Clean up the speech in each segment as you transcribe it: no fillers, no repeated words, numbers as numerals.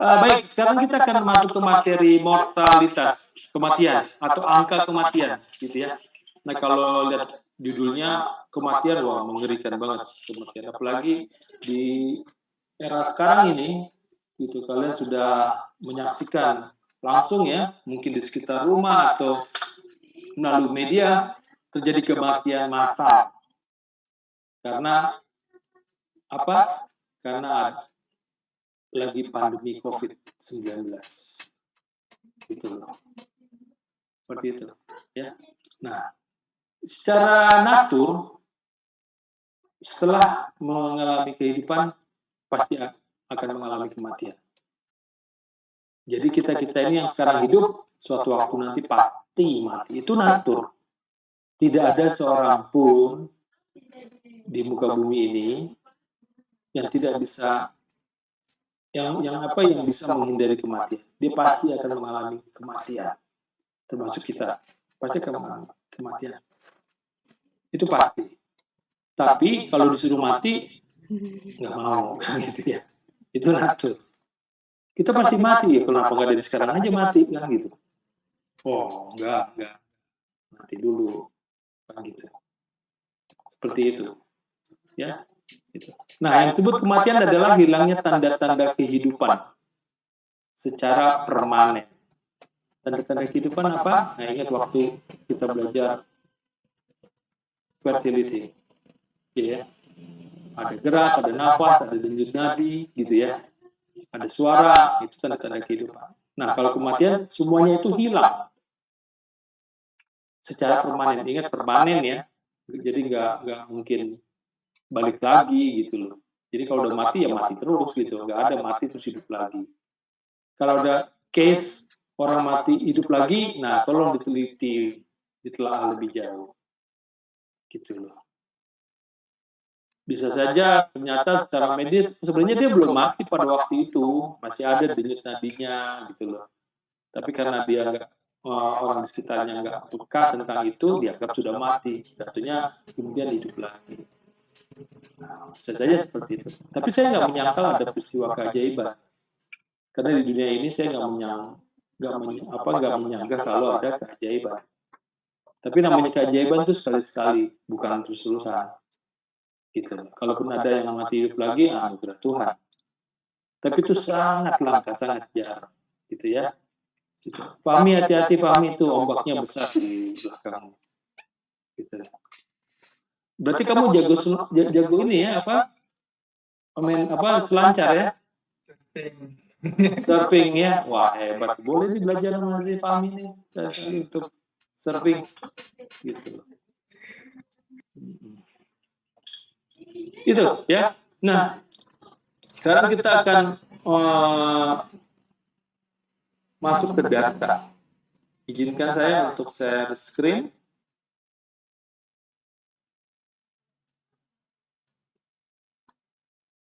Baik, sekarang kita akan masuk ke materi mortalitas, kematian, atau angka kematian, gitu ya. Nah, kalau lihat judulnya kematian, wah mengerikan banget kematian. Apalagi di era sekarang ini, gitu, kalian sudah menyaksikan langsung ya, mungkin di sekitar rumah atau melalui media, terjadi kematian massal. Karena apa? Karena lagi pandemi COVID-19. Gitu loh. Seperti itu. Ya. Nah, secara natur, setelah mengalami kehidupan, pasti akan mengalami kematian. Jadi kita-kita ini yang sekarang hidup, suatu waktu nanti pasti mati. Itu natur. Tidak ada seorang pun di muka bumi ini yang tidak bisa yang bisa menghindari kematian. Dia pasti akan mengalami kematian. Termasuk kita. Pasti akan mengalami kematian. Itu pasti. Tapi kalau disuruh mati, nggak mau, kan gitu ya. Itu natur. Kita pasti mati ya, kenapa nggak dari sekarang aja mati, kan gitu. Oh, enggak. Mati dulu, kan gitu. Seperti itu. Ya. Gitu. Nah, yang disebut kematian adalah hilangnya tanda-tanda kehidupan secara permanen. Tanda-tanda kehidupan apa? Nah, ingat waktu kita belajar fertility. Ya. Ada gerak, ada nafas, ada denyut nadi, gitu ya. Ada suara, itu tanda-tanda kehidupan. Nah, kalau kematian, semuanya itu hilang secara permanen. Ingat permanen ya, jadi nggak mungkin balik lagi gitu loh. Jadi kalau udah mati ya mati terus gitu, nggak ada mati terus hidup lagi. Kalau ada case orang mati hidup lagi, nah tolong diteliti, ditelaah lebih jauh, gitu loh. Bisa saja ternyata secara medis sebenarnya dia belum mati pada waktu itu, masih ada denyut nadinya gitu loh. Tapi karena dia nggak orang di sekitarnya nggak peka tentang itu, dianggap sudah mati. Jatuhnya kemudian hidup lagi. Nah, bisa saja seperti itu. Tapi saya nggak menyangkal ada peristiwa keajaiban. Karena di dunia ini saya nggak menyangka kalau ada keajaiban. Tapi namanya keajaiban itu sekali-sekali, bukan terus-terusan. Gitu. Kalaupun ada yang mati hidup lagi, anugerah Tuhan. Tapi itu sangat langka, sangat jarang. Gitu ya. Gitu. Fahmi, hati-hati Fahmi, itu ombaknya besar di belakang. Gitu. Berarti kamu jago ini ya, apa? Main apa selancar ya? Surfing ya. Wah, hebat. Boleh nih belajar sama si Fahmi nih untuk surfing gitu. Itu ya. Nah, sekarang kita akan masuk ke data. Izinkan saya untuk share screen.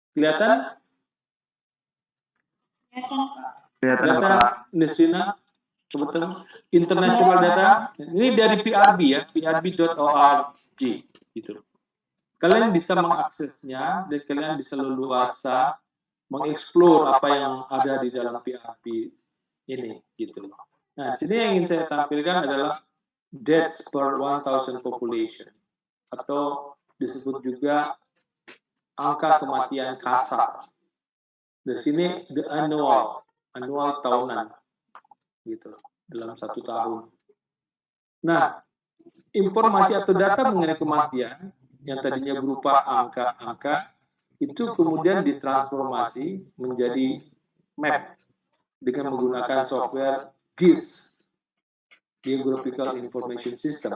Kelihatan? Kelihatan di sini. Kebetulan international data. Ini dari PRB ya, prb.org gitu. Kalian bisa mengaksesnya dan kalian bisa leluasa mengeksplor apa yang ada di dalam PRB ini gitu. Nah, di sini yang ingin saya tampilkan adalah deaths per 1,000 population atau disebut juga angka kematian kasar. Di sini the annual tahunan gitu dalam satu tahun. Nah, informasi atau data mengenai kematian yang tadinya berupa angka-angka itu kemudian ditransformasi menjadi map dengan menggunakan software GIS, Geographical Information System,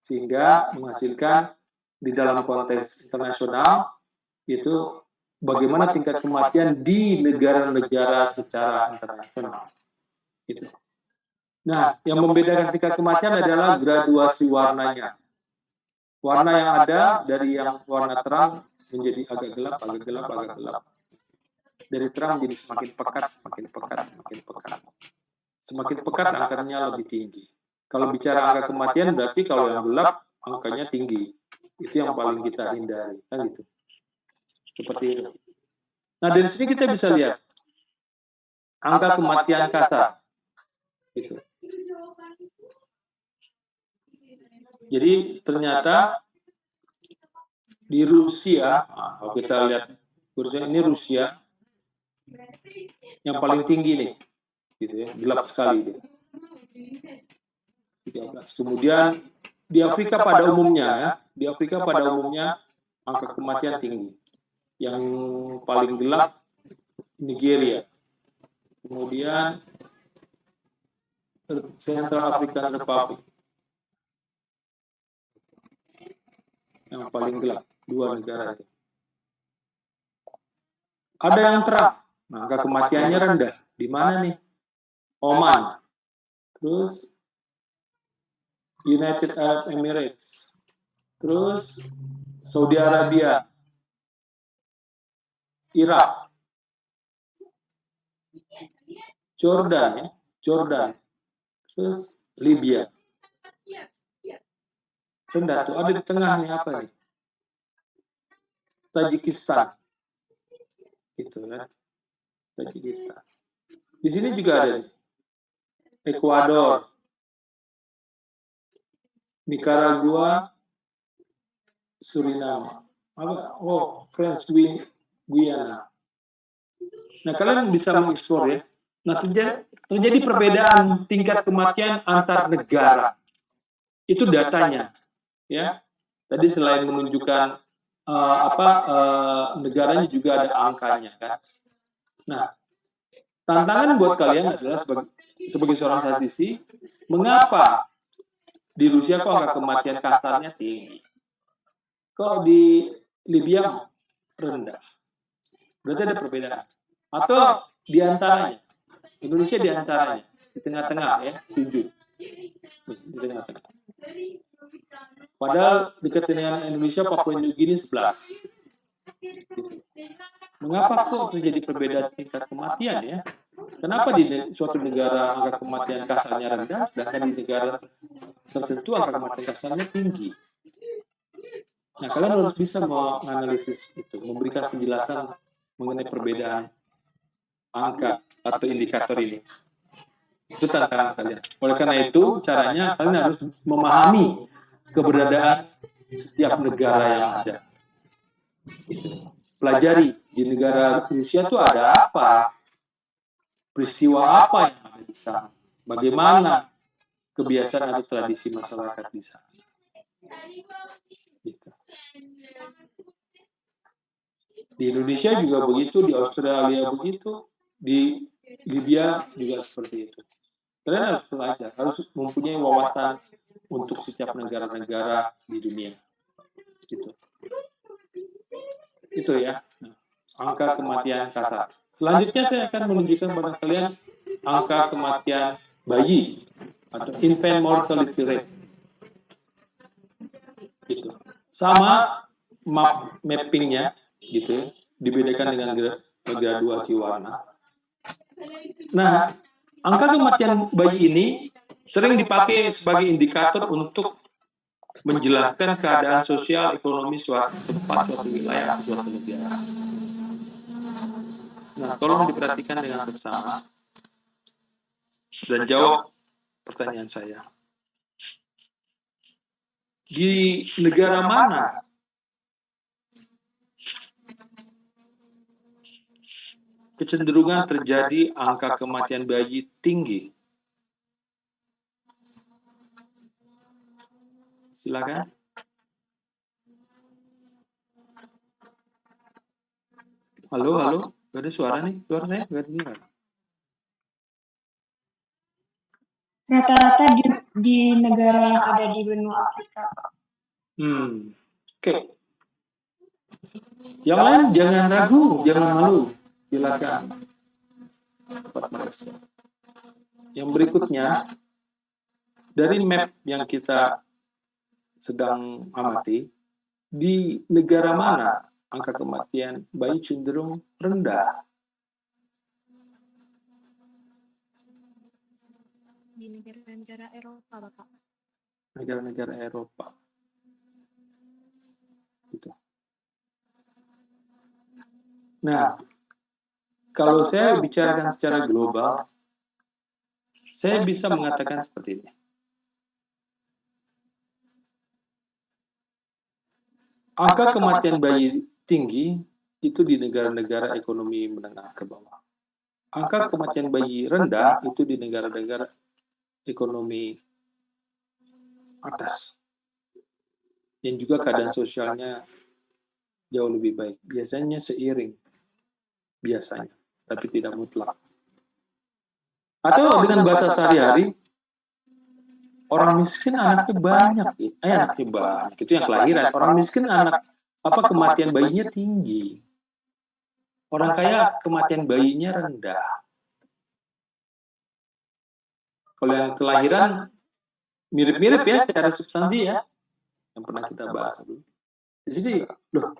sehingga menghasilkan di dalam konteks internasional itu bagaimana tingkat kematian di negara-negara secara internasional. Gitu. Nah, yang membedakan tingkat kematian adalah graduasi warnanya. Warna yang ada dari yang warna terang menjadi agak gelap, agak gelap, agak gelap. Dari terang menjadi semakin pekat, semakin pekat, semakin pekat. Semakin pekat angkanya lebih tinggi. Kalau bicara angka kematian berarti kalau yang gelap angkanya tinggi. Itu yang paling kita hindari, kan gitu. Seperti itu. Nah, dari sini kita bisa lihat angka kematian kasar. Gitu. Jadi ternyata di Rusia, kalau kita lihat ini Rusia yang paling tinggi nih, gitu ya, gelap sekali. 13. Kemudian di Afrika pada umumnya ya, di Afrika pada umumnya angka kematian tinggi. Yang paling gelap Nigeria. Kemudian Central African Republic. Yang paling gelap, dua negara itu. Ada yang terang, angka kematiannya rendah. Di mana nih? Oman. Terus United Arab Emirates. Terus Saudi Arabia. Irak. Jordan ya, Jordan. Terus Libya. Rendah tuh, ada di tengah nih apa nih? Tajikistan. Gitu kan. Tajikistan. Di sini juga ada nih. Ekuador, Nicaragua, Suriname. Apa? Oh, French Guiana. Nah, kalian bisa mengeksplor ya. Nah, terjadi perbedaan tingkat kematian antar negara. Itu datanya, ya. Tadi selain menunjukkan negaranya juga ada angkanya, kan. Nah, tantangan buat kalian adalah sebagai seorang statistisi, mengapa di Rusia kok angka kematian kasarnya tinggi? Kok di Libya rendah? Berarti ada perbedaan. Atau di antaranya, Indonesia di antaranya, di tengah-tengah ya, 7. Di tengah-tengah. Padahal dekat dengan Indonesia, Papua New Guinea 11. Mengapa kok terjadi perbedaan tingkat kematian ya? Kenapa di suatu negara angka kematian kasarnya rendah, sedangkan di negara tertentu angka kematian kasarnya tinggi? Nah, kalian harus bisa menganalisis itu, memberikan penjelasan mengenai perbedaan angka atau indikator ini. Itu tantangan kalian. Oleh karena itu, caranya kalian harus memahami keberadaan setiap negara yang ada. Pelajari di negara Rusia itu ada apa, peristiwa apa yang ada di sana, bagaimana kebiasaan atau tradisi masyarakat di sana. Gitu. Di Indonesia juga begitu, di Australia begitu, di Libya juga seperti itu. Kalian harus belajar, harus mempunyai wawasan untuk setiap negara-negara di dunia. Gitu. Itu ya, angka kematian kasar. Selanjutnya saya akan menunjukkan pada kalian angka kematian bayi atau infant mortality rate. Gitu. Sama mappingnya, gitu, dibedakan dengan graduasi warna. Nah, angka kematian bayi ini sering dipakai sebagai indikator untuk menjelaskan keadaan sosial ekonomi suatu tempat, suatu wilayah, suatu negara. Nah, tolong diperhatikan dengan seksama dan jawab pertanyaan saya. Di negara mana kecenderungan terjadi angka kematian bayi tinggi? Silakan. Halo, halo. Gak ada suara nih. Suara saya gak dengar. Rata-rata di negara yang ada di benua Afrika. Oke. Yang lain jangan ragu, jangan malu. Silakan. Yang berikutnya, dari map yang kita sedang amati, di negara mana angka kematian bayi cenderung rendah? Di negara-negara Eropa, Bapak. Negara-negara Eropa. Gitu. Nah, kalau saya bicarakan secara global, saya bisa mengatakan seperti ini. Angka kematian bayi tinggi itu di negara-negara ekonomi menengah ke bawah. Angka kematian bayi rendah itu di negara-negara ekonomi atas. Yang juga keadaan sosialnya jauh lebih baik. Biasanya seiring. Biasanya. Tapi tidak mutlak. Atau dengan bahasa sehari-hari, orang miskin anaknya banyak. Anaknya banyak. Itu yang kelahiran. Orang miskin kematian bayinya tinggi. Orang kaya kematian bayinya rendah. Kalau yang kelahiran mirip-mirip ya secara substansi ya. Yang pernah kita bahas dulu. Di sini, loh,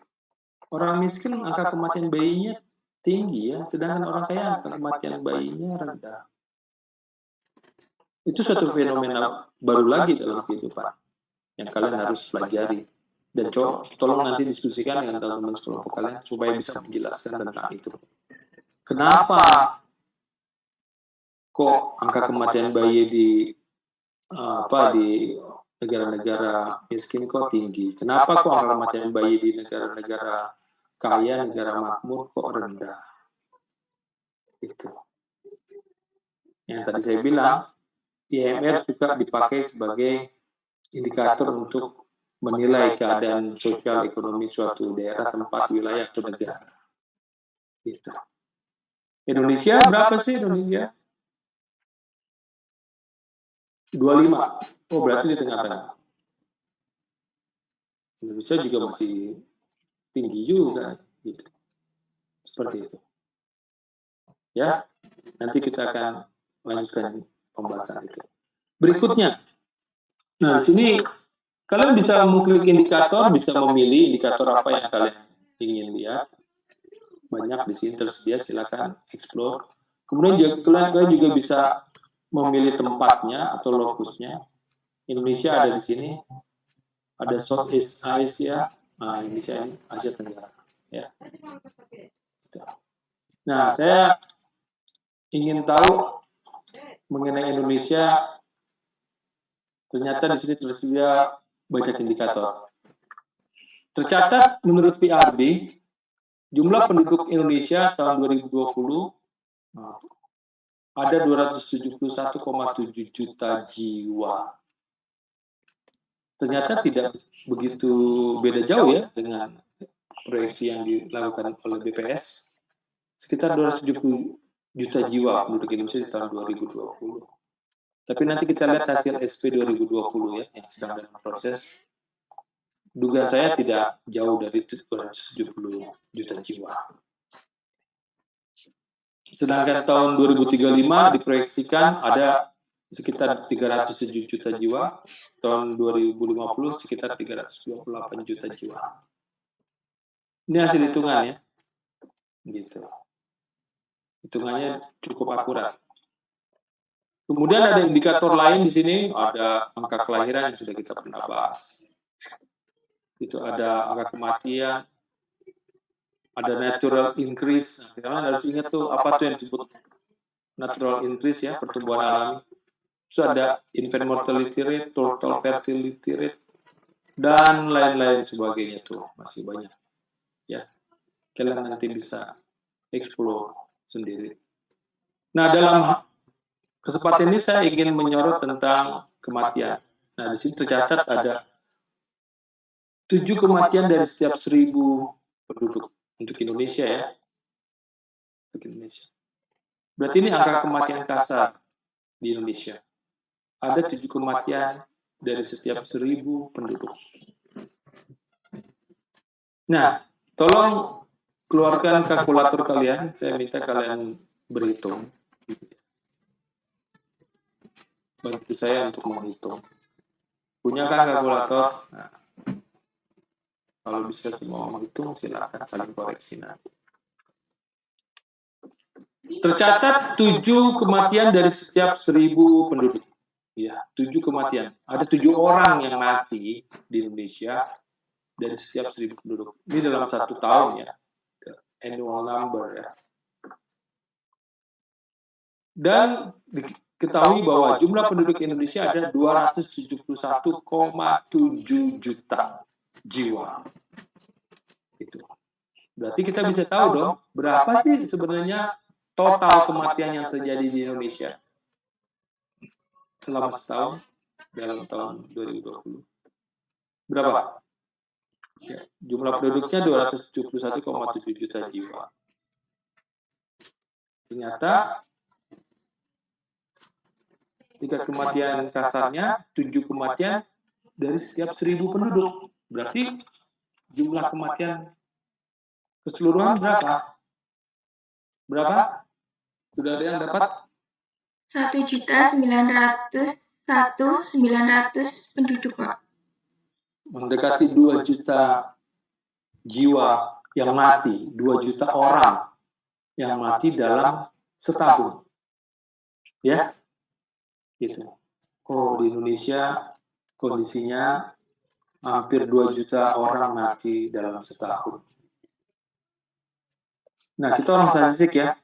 orang miskin angka kematian bayinya tinggi ya, sedangkan orang kaya angka kematian bayinya rendah. Itu suatu fenomena baru lagi dalam kehidupan yang kalian harus pelajari. Dan tolong nanti diskusikan dengan teman-teman sekelompok kalian supaya bisa menjelaskan tentang itu. Kenapa kok angka kematian bayi di negara-negara miskin kok tinggi? Kenapa kok angka kematian bayi di negara-negara kaya, negara makmur kok rendah? Itu. Yang tadi saya bilang, IMR juga dipakai sebagai indikator untuk menilai keadaan sosial ekonomi suatu daerah, tempat, wilayah, atau negara. Gitu. Indonesia berapa sih Indonesia? 25. Oh, berarti di tengah-tengah. Indonesia juga masih tinggi juga. Gitu. Seperti itu. Ya, nanti kita akan lanjutkan pembahasan itu. Berikutnya, nah di sini kalian bisa mengklik indikator, bisa memilih indikator apa yang kalian ingin lihat. Banyak di sini tersedia, silakan explore. Kemudian kalian juga bisa memilih tempatnya atau lokusnya. Indonesia ada di sini, ada Southeast Asia, nah Indonesia ini Asia Tenggara. Ya. Nah, saya ingin tahu mengenai Indonesia. Ternyata di sini tersedia banyak indikator. Tercatat menurut PRB, jumlah penduduk Indonesia tahun 2020 ada 271,7 juta jiwa. Ternyata tidak begitu beda jauh ya dengan proyeksi yang dilakukan oleh BPS. Sekitar 270 juta jiwa penduduk Indonesia di tahun 2020. Tapi nanti kita lihat hasil SP 2020 ya, yang sedang dalam proses. Dugaan saya tidak jauh dari 270 juta jiwa. Sedangkan tahun 2035 diproyeksikan ada sekitar 307 juta jiwa, tahun 2050 sekitar 328 juta jiwa. Ini hasil hitungan ya. Gitu. Hitungannya cukup akurat. Kemudian ada indikator lain di sini, ada angka kelahiran yang sudah kita pernah bahas. Itu ada angka kematian, ada natural increase. Nah, kalian harus ingat tuh apa tuh yang disebut natural increase ya, pertumbuhan alami. Terus ada infant mortality rate, total fertility rate, dan lain-lain sebagainya tuh masih banyak. Ya, kalian nanti bisa explore sendiri. Nah, dalam kesempatan ini saya ingin menyorot tentang kematian. Nah, di sini tercatat ada 7 kematian dari setiap 1.000 penduduk untuk Indonesia ya. Untuk Indonesia. Berarti ini angka kematian kasar di Indonesia. Ada 7 kematian dari setiap 1.000 penduduk. Nah, tolong keluarkan kalkulator kalian. Saya minta kalian berhitung. Bantu saya untuk menghitung. Punya kan kalkulator? Nah, kalau bisa semua menghitung, silakan saling koreksi nanti. Tercatat 7 kematian dari setiap 1.000 penduduk. Ya, 7 kematian. Ada 7 orang yang mati di Indonesia dari setiap 1.000 penduduk. Ini dalam 1 tahun ya. Annual number ya. Dan diketahui bahwa jumlah penduduk Indonesia ada 271,7 juta jiwa. Itu. Berarti kita bisa tahu dong, berapa sih sebenarnya total kematian yang terjadi di Indonesia selama setahun dalam tahun 2020. Berapa? Ya, jumlah penduduknya 271,7 juta jiwa. Ternyata tingkat kematian kasarnya 7 kematian dari setiap 1.000 penduduk. Berarti jumlah kematian keseluruhan berapa? Berapa? Sudah ada yang dapat? 1.901.900 penduduk, Pak. Mendekati 2 juta jiwa yang mati, 2 juta orang yang mati dalam setahun. Ya, gitu. Oh, di Indonesia kondisinya hampir 2 juta orang mati dalam setahun. Nah, kita orang statistik ya,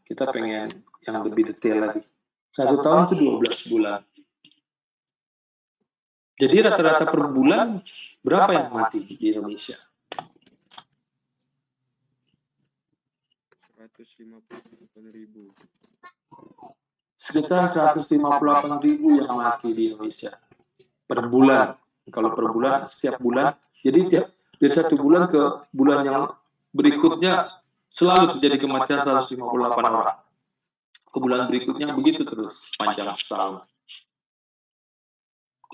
kita pengen yang lebih detail lagi. 1 tahun itu 12 bulan. Jadi rata-rata per bulan berapa yang mati di Indonesia? 158.000. Sekitar 158.000 yang mati di Indonesia per bulan. Kalau per bulan, setiap bulan. Jadi dari 1 bulan ke bulan yang berikutnya selalu terjadi kematian 158 orang. Ke bulan berikutnya begitu terus panjang setahun.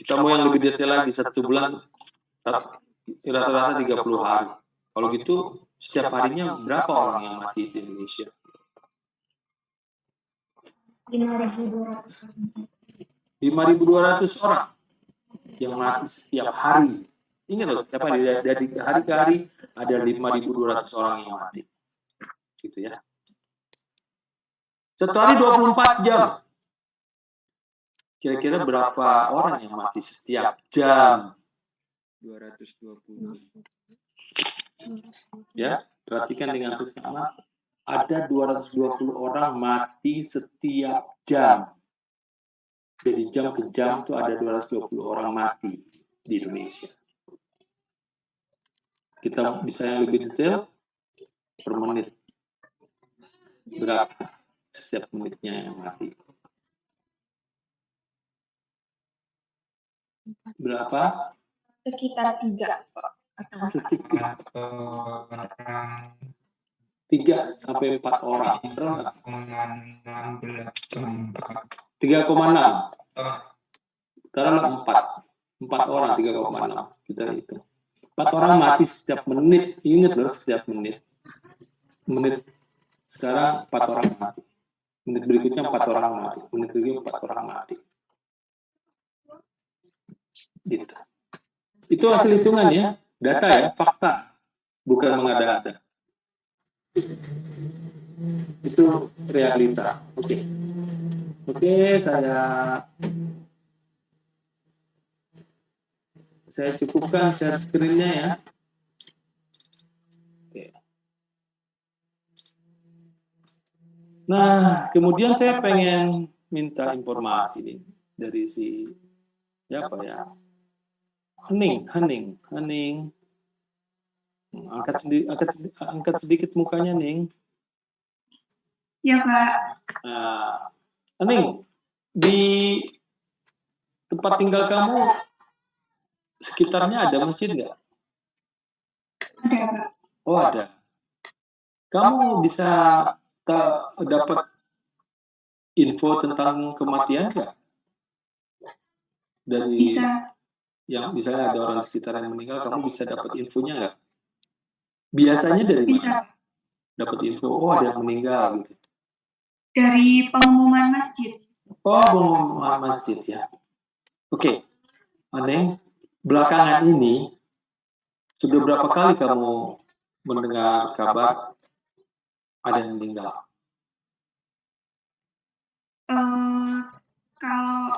Kita mau yang lebih detail lagi, 1 bulan rata-rata 30 hari. Kalau gitu setiap harinya berapa orang yang mati di Indonesia? 5.200 orang yang mati setiap hari. Ingat loh, setiap hari, dari hari ke hari ada 5.200 orang yang mati. Gitu ya. 1 hari 24 jam. Kira-kira berapa orang yang mati setiap jam? 220. Ya, perhatikan dengan seksama. Ada 220 orang mati setiap jam. Dari jam ke jam itu ada 220 orang mati di Indonesia. Kita bisa yang lebih detail per menit. Berapa setiap menitnya yang mati? Berapa? Sekitar 3, Pak. Sekitar 3 sampai 4 orang. 3,6. Taruhlah 4 orang 3,6. Kita hitung. 4 orang mati setiap menit. Ingat loh, setiap menit. Menit sekarang 4 orang mati. Menit berikutnya 4 orang mati. Menit berikutnya 4 orang mati. Gitu. Itu hasil hitungan ya, data ya, fakta, bukan mengada-ada. Itu realita. Oke, saya cukupkan share screen-nya ya. Oke. Nah, kemudian saya pengen minta informasi nih dari si siapa ya? Hening. Angkat sedikit mukanya, Ning. Ya, Pak. Hening, di tempat tinggal kamu sekitarnya ada masjid nggak? Ada, Pak. Oh, ada. Kamu bisa dapat info tentang kematian nggak? Dari Bisa. yang misalnya ada orang sekitar yang meninggal, kamu bisa dapat infonya nggak? Biasanya dari Bisa. dapat info, oh ada yang meninggal gitu. Dari pengumuman masjid. Oh, pengumuman masjid ya. Oke. Aneh, belakangan ini sudah berapa kali kamu mendengar kabar ada yang meninggal? Kalau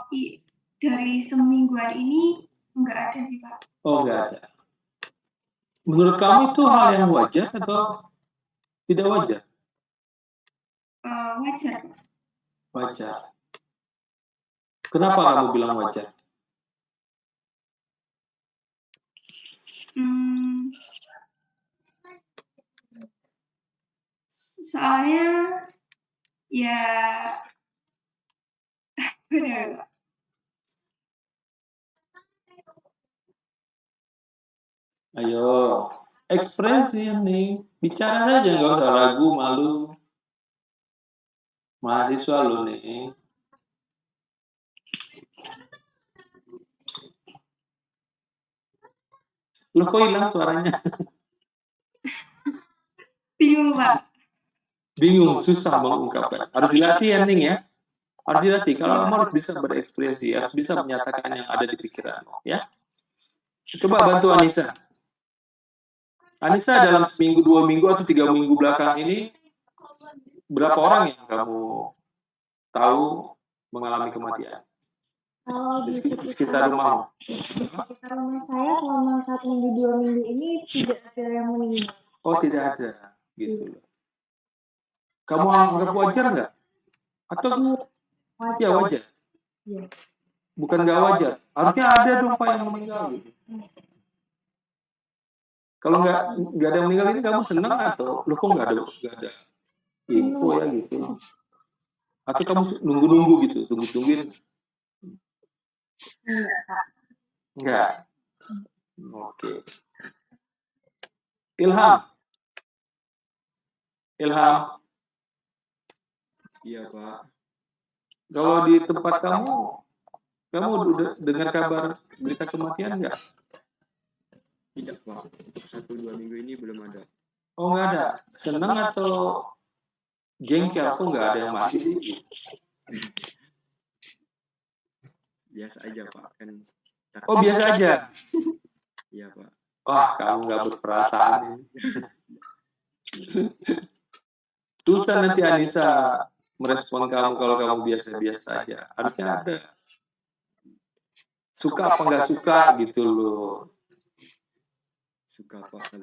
dari semingguan ini nggak ada sih, Pak. Oh, nggak ada. Menurut kamu itu hal yang wajar atau tidak wajar? Wajar, Pak. Wajar. Kenapa kamu bilang wajar? Soalnya ya benar. Ayo, ekspresi nih. Bicara saja, nggak usah ragu, malu. Mahasiswa lu nih. Lu kok hilang suaranya? Bingung, Pak. Bingung, susah mengungkapkan. Harus dilatih ya, Ning ya. Harus dilatih. Kalau kamu harus bisa berekspresi, harus bisa menyatakan yang ada di pikiranmu, ya. Coba bantu Anissa. Anissa dalam seminggu, 2 minggu, atau 3 minggu belakang ini, berapa orang yang kamu tahu mengalami kematian? Kalau Di sekitar rumahmu? sekitar rumah saya selama 1 minggu 2 minggu ini tidak ada yang meninggal. Oh, tidak ada. Gitu loh. Kamu anggap wajar nggak? Atau ya wajar? Iya. Bukan nggak wajar. Harusnya ada dong Pak yang meninggal gitu. Kalau nggak ada yang meninggal ini kamu senang atau lu kok nggak ada info ya gitu? Atau kamu nunggu-nunggu gitu, tungguin? Enggak, Kak. Enggak. Oke. Ilham. Iya, Pak. Kalau di tempat kamu udah dengar kabar berita kematian nggak? Tidak, Pak. Untuk 1-2 minggu ini belum ada. Oh, nggak ada. Senang atau jengkel? Kok nggak ada yang mati? Biasa aja, Pak. Kan Oh, biasa aja. Iya, Pak. Wah, kamu nggak berperasaan ini. Susah nanti Anissa merespon kamu kalau kamu biasa-biasa aja. Harusnya ada. Suka apa nggak suka gitu loh. Suka, Pak,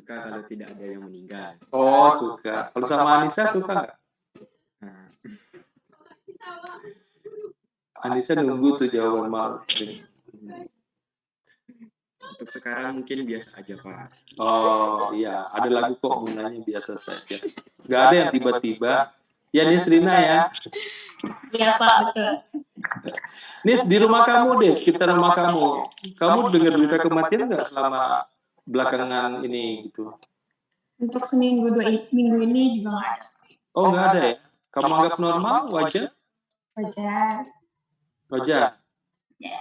kalau tidak ada yang meninggal. Oh, suka. Kalau sama Anissa suka nggak? Nah, Anissa nunggu tuh jawaban malu. untuk sekarang mungkin biasa aja, Pak. Oh iya, ada lagu kok mulanya biasa saja. Nggak ada yang tiba-tiba. Ya Nis Rina ya. Iya, Pak, betul. Nis di rumah kamu deh, sekitar rumah kamu. Kamu dengar berita kematian nggak selama belakangan ini gitu? Untuk seminggu 2 minggu ini juga nggak ada. Oh nggak ada ya? Kamu anggap normal, wajar? Wajar. Wajar. Ya.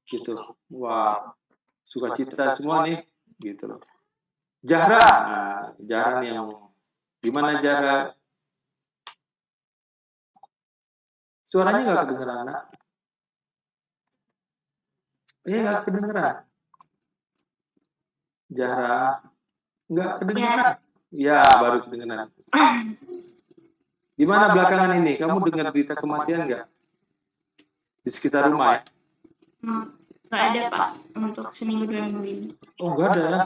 Gitu. Wah, sukacita semua nih, gitu loh. Zahra, nah, Zahra nih yang gimana Zahra? Suaranya nggak kedengeran, nak? Iya nggak kedengeran. Zahra, nggak kedengeran. Ya, baru kedengeran. Gimana belakangan ini? Kamu dengar berita kematian nggak? Di sekitar rumah ya? Nggak ada, Pak, untuk seminggu 2 minggu ini. Oh, nggak ada ya?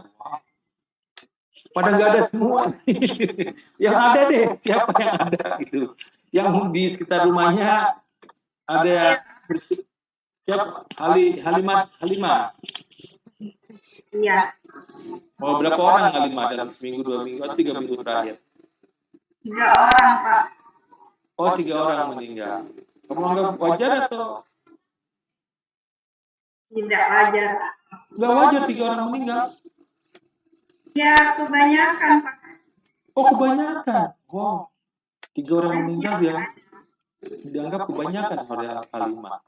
Pada nggak ada semua. Yang ada deh, siapa yang ada gitu. Yang di sekitar rumahnya ada siapa? Halimah. Iya. Oh, berapa orang Halimah dalam seminggu, 2 minggu, atau 3 minggu terakhir? 3 orang, Pak. Oh, 3 orang meninggal. Kamu anggap wajar atau Tidak wajar. nggak wajar 3 orang meninggal? Ya, kebanyakan, Pak. Oh, kebanyakan. Wow, 3 orang meninggal dia dianggap kebanyakan oleh Halimah.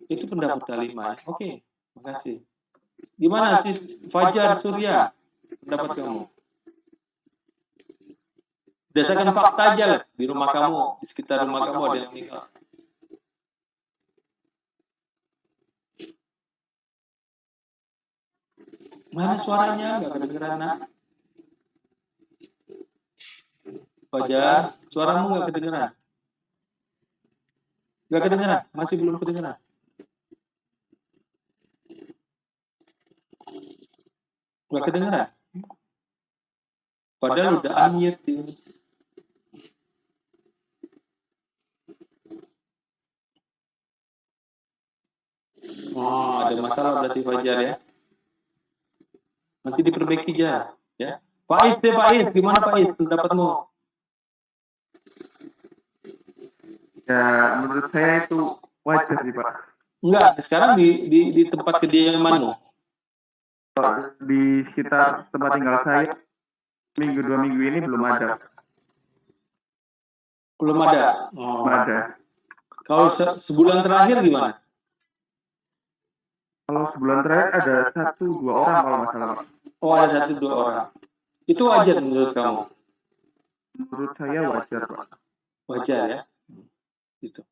Itu pendapat Halimah. Oke, makasih. Gimana sih Fajar Surya? Pendapat kamu? Berdasarkan fakta aja lah, di rumah kamu, di sekitar rumah kamu ada yang meninggal. Mana suaranya? Nggak kedengeran, nak? Fajar, suaramu nggak kedengeran? Nggak kedengeran? Masih belum kedengeran? Nggak kedengeran? Padahal udah unmute ini. masalah berarti Fajar ya. Nanti diperbaiki aja ya. Faiz deh Faiz, gimana Faiz pendapatmu? Ya, menurut saya itu wajar sih Pak. Enggak, sekarang di tempat kediamanmu. Di sekitar tempat tinggal saya, minggu 2 minggu ini belum ada. Belum ada. Oh. Belum ada. Kalau sebulan terakhir gimana? Kalau sebulan terakhir ada 1-2 orang kalau nggak salah Pak. Oh, ada 1-2 orang. Itu wajar menurut kamu? Menurut saya wajar Pak. Wajar ya. Gitu.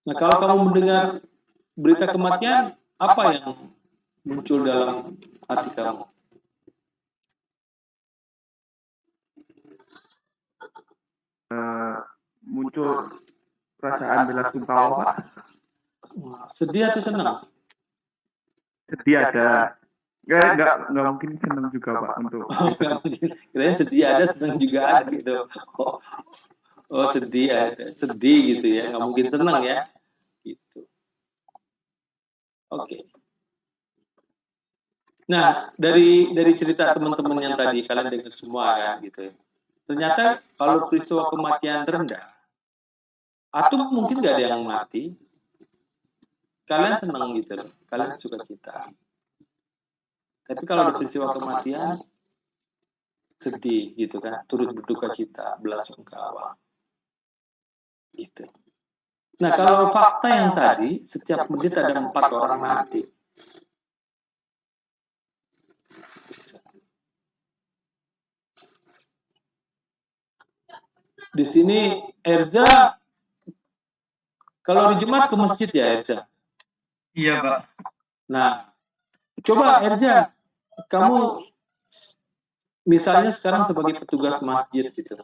Nah, kalau kamu mendengar berita kematian, apa yang muncul dalam hati kamu? Muncul perasaan bela sungkawa Pak. Sedih atau senang? Sedih ada. Nggak mungkin senang juga Pak untuk. Kirain sedih ada, senang juga ada gitu. Oh sedih ada, sedih gitu ya, nggak mungkin senang ya. Gitu. Oke. Nah, dari cerita teman-teman yang tadi kalian dengar semua kan gitu ya. Ternyata kalau peristiwa kematian rendah, atau mungkin nggak ada yang mati, kalian senang gitu loh, kalian suka cita. Tapi kalau ada peristiwa kematian, sedih gitu kan, turut berduka cita, belasungkawa. Gitu. Nah, kalau fakta yang tadi, setiap menit ada 4 orang mati. Di sini Erza, kalau di Jumat ke masjid ya Erza? Iya Pak. Nah, coba Erza, kamu misalnya sekarang sebagai petugas masjid gitu.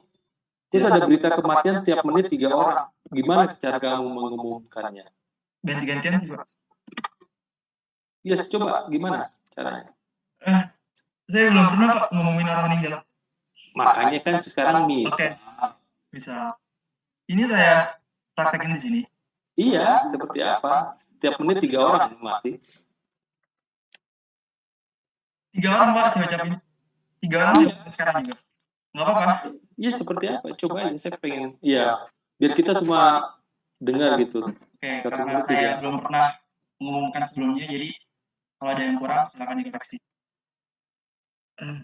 Terus ada berita kematian tiap menit 3 orang. Gimana cara kamu mengumumkannya? Ganti-gantian sih Pak. Ya, coba gimana caranya? Saya belum pernah Pak ngomongin orang meninggal. Makanya kan sekarang Oke. Bisa. Ini saya praktekin di sini. Iya, seperti apa? Setiap menit 3 orang mati. 3 orang Pak saya ucapin. 3 orang saya ucapin sekarang juga. Nggak apa-apa. Iya, seperti apa? Coba aja, saya pengen. Iya, biar kita semua dengar gitu. Oke, Satu karena menit saya 3. belum pernah mengumumkan sebelumnya, jadi kalau ada yang kurang silakan dikoreksi.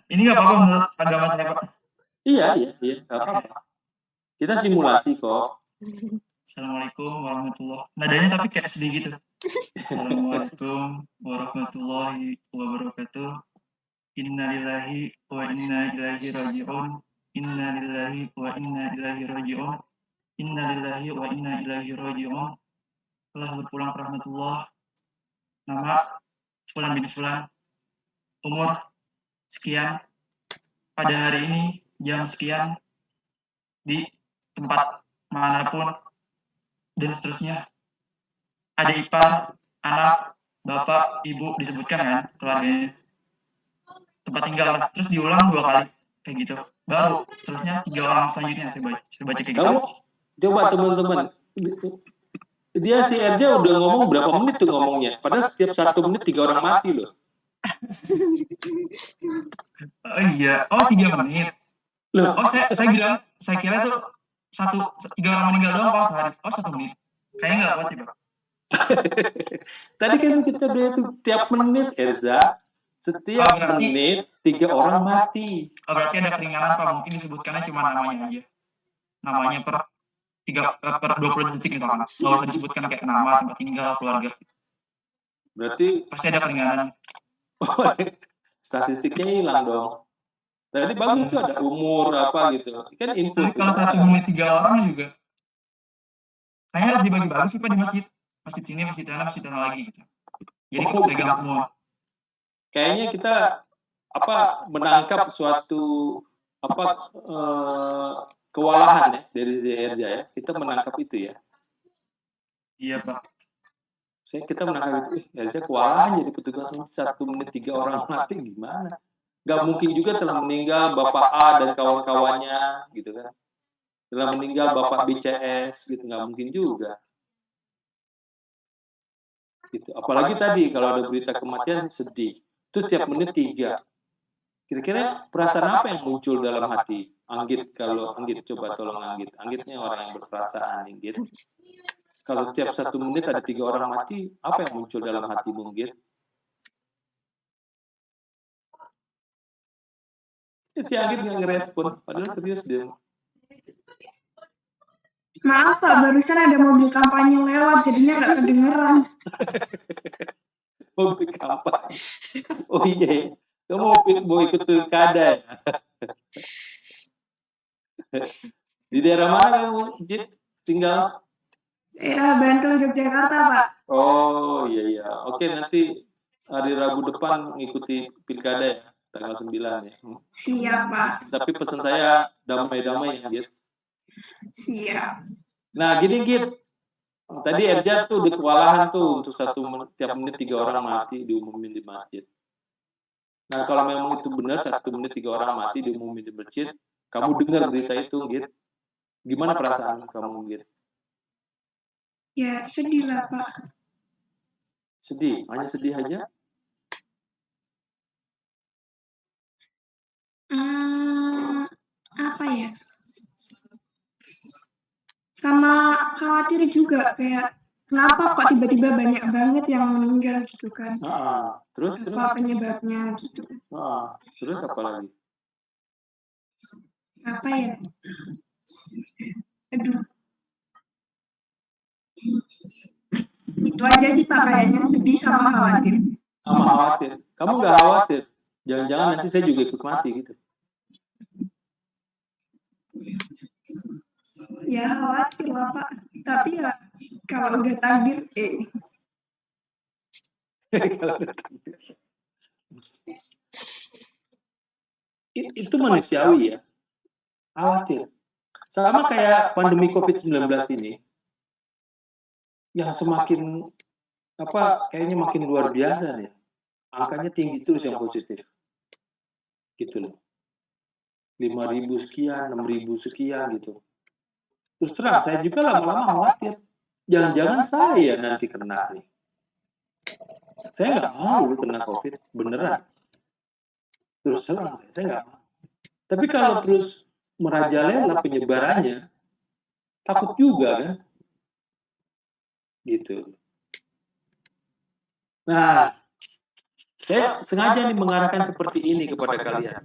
Ini nggak apa-apa menurut agama saya Pak. Iya, nggak apa-apa. Kita simulasi kok. Assalamualaikum warahmatullahi. Nadanya tapi kayak sedih gitu. Assalamualaikum warahmatullahi wabarakatuh. Innalillahi wa inna ilaihi raji'un. Innalillahi wa inna ilaihi raji'un. Innalillahi wa inna ilaihi raji'un. Telah berpulang ke rahmatullah. Nama Fulan bin Fulan. Umur sekian. Pada hari ini jam sekian di tempat manapun dan seterusnya. Ada ipar, anak, bapak, ibu disebutkan kan keluarganya. Tempat tinggal, terus diulang 2 kali kayak gitu. Baru seterusnya 3 orang selanjutnya saya baca kayak gitu. Kamu coba teman-teman. Dia si RJ udah ngomong berapa menit tuh ngomongnya. Padahal setiap 1 menit 3 orang mati loh. Oh iya, 3 menit. Loh, Saya bilang, saya kira tuh 3 orang meninggal doang Pak sehari. 1 menit. Kayaknya nggak kuat sih Pak. Tadi kan kita bilang tuh tiap menit Erza, setiap menit 3 orang mati. Berarti ada keringanan Pak, mungkin disebutkannya cuma namanya aja. Namanya per 20 detik misalkan. Nggak usah disebutkan kayak nama, tempat tinggal, keluarga. Berarti pasti ada keringanan. Statistiknya hilang dong. Tadi bagus tuh ada umur apa gitu. Kan info. Tapi kalau 1 menit 3 orang juga kayaknya harus dibagi-bagi sih Pak di masjid. Masjid sini, masjid sana lagi gitu. Jadi kita pegang semua. Kayaknya kita menangkap suatu kewalahan ya dari Erza ya. Kita menangkap itu ya. Iya Pak. Kita menangkap itu. Erza kewalahan jadi petugas 1 menit 3 orang mati gimana? Gak mungkin juga telah meninggal Bapak A dan kawan-kawannya gitu kan. Telah meninggal Bapak BCS gitu, nggak mungkin juga. Gitu. Apalagi tadi kalau ada berita kematian sedih, itu tiap menit 3. Kira-kira perasaan apa yang muncul dalam hati? Anggit, kalau Anggit coba tolong Anggit. Anggitnya orang yang berperasaan, Anggit. Kalau tiap 1 menit ada 3 orang mati, apa yang muncul dalam hati Anggit? Si Anggit nggak ngerespon, padahal serius dia. Maaf Pak, barusan ada mobil kampanye lewat, jadinya nggak kedengeran. Mau ikut kampanye. Oh iya, kamu mau ikut pilkada ya? Di daerah mana kamu, Jit, tinggal? Daerah Bantul, Yogyakarta Pak. Oh iya. Oke, nanti hari Rabu depan ngikuti pilkada ya, tanggal 9 ya. Siap Pak, Tapi pesan saya damai-damai ya, Git. siap. Nah, gini, Git. Tadi Erja tuh udah kewalahan tuh untuk tiap menit 3 orang mati diumumin di masjid. Nah, kalau memang itu benar 1 menit 3 orang mati diumumin di masjid, kamu dengar berita itu, Git. Gimana perasaan kamu, Git? Ya sedih lah Pak. Sedih, hanya sedih aja? Apa ya? Sama khawatir juga, kayak kenapa kok tiba-tiba banyak banget yang meninggal gitu kan? Terus Apa penyebabnya gitu? terus apa lagi? Apa ya? Aduh. Itu aja sih Pak, kayaknya sedih sama khawatir. Sama khawatir. Kamu nggak khawatir? Jangan-jangan nanti saya juga ikut mati gitu. Ya khawatir lah Pak, tapi ya kalau udah takdir, Itu manusiawi ya, khawatir. Sama kayak pandemi COVID-19 ini, yang semakin kayaknya makin luar biasa nih. Angkanya tinggi terus yang positif. Gitu loh. 5.000 sekian, 6.000 sekian gitu. Terus terang, saya juga lama-lama khawatir. Jangan-jangan saya nanti kena nih. Saya nggak mau kena COVID, beneran. Terus terang, saya nggak mau. Tapi kalau terus merajalela penyebarannya, takut juga kan? Gitu. Nah, saya sengaja nih mengarahkan seperti ini kepada kalian.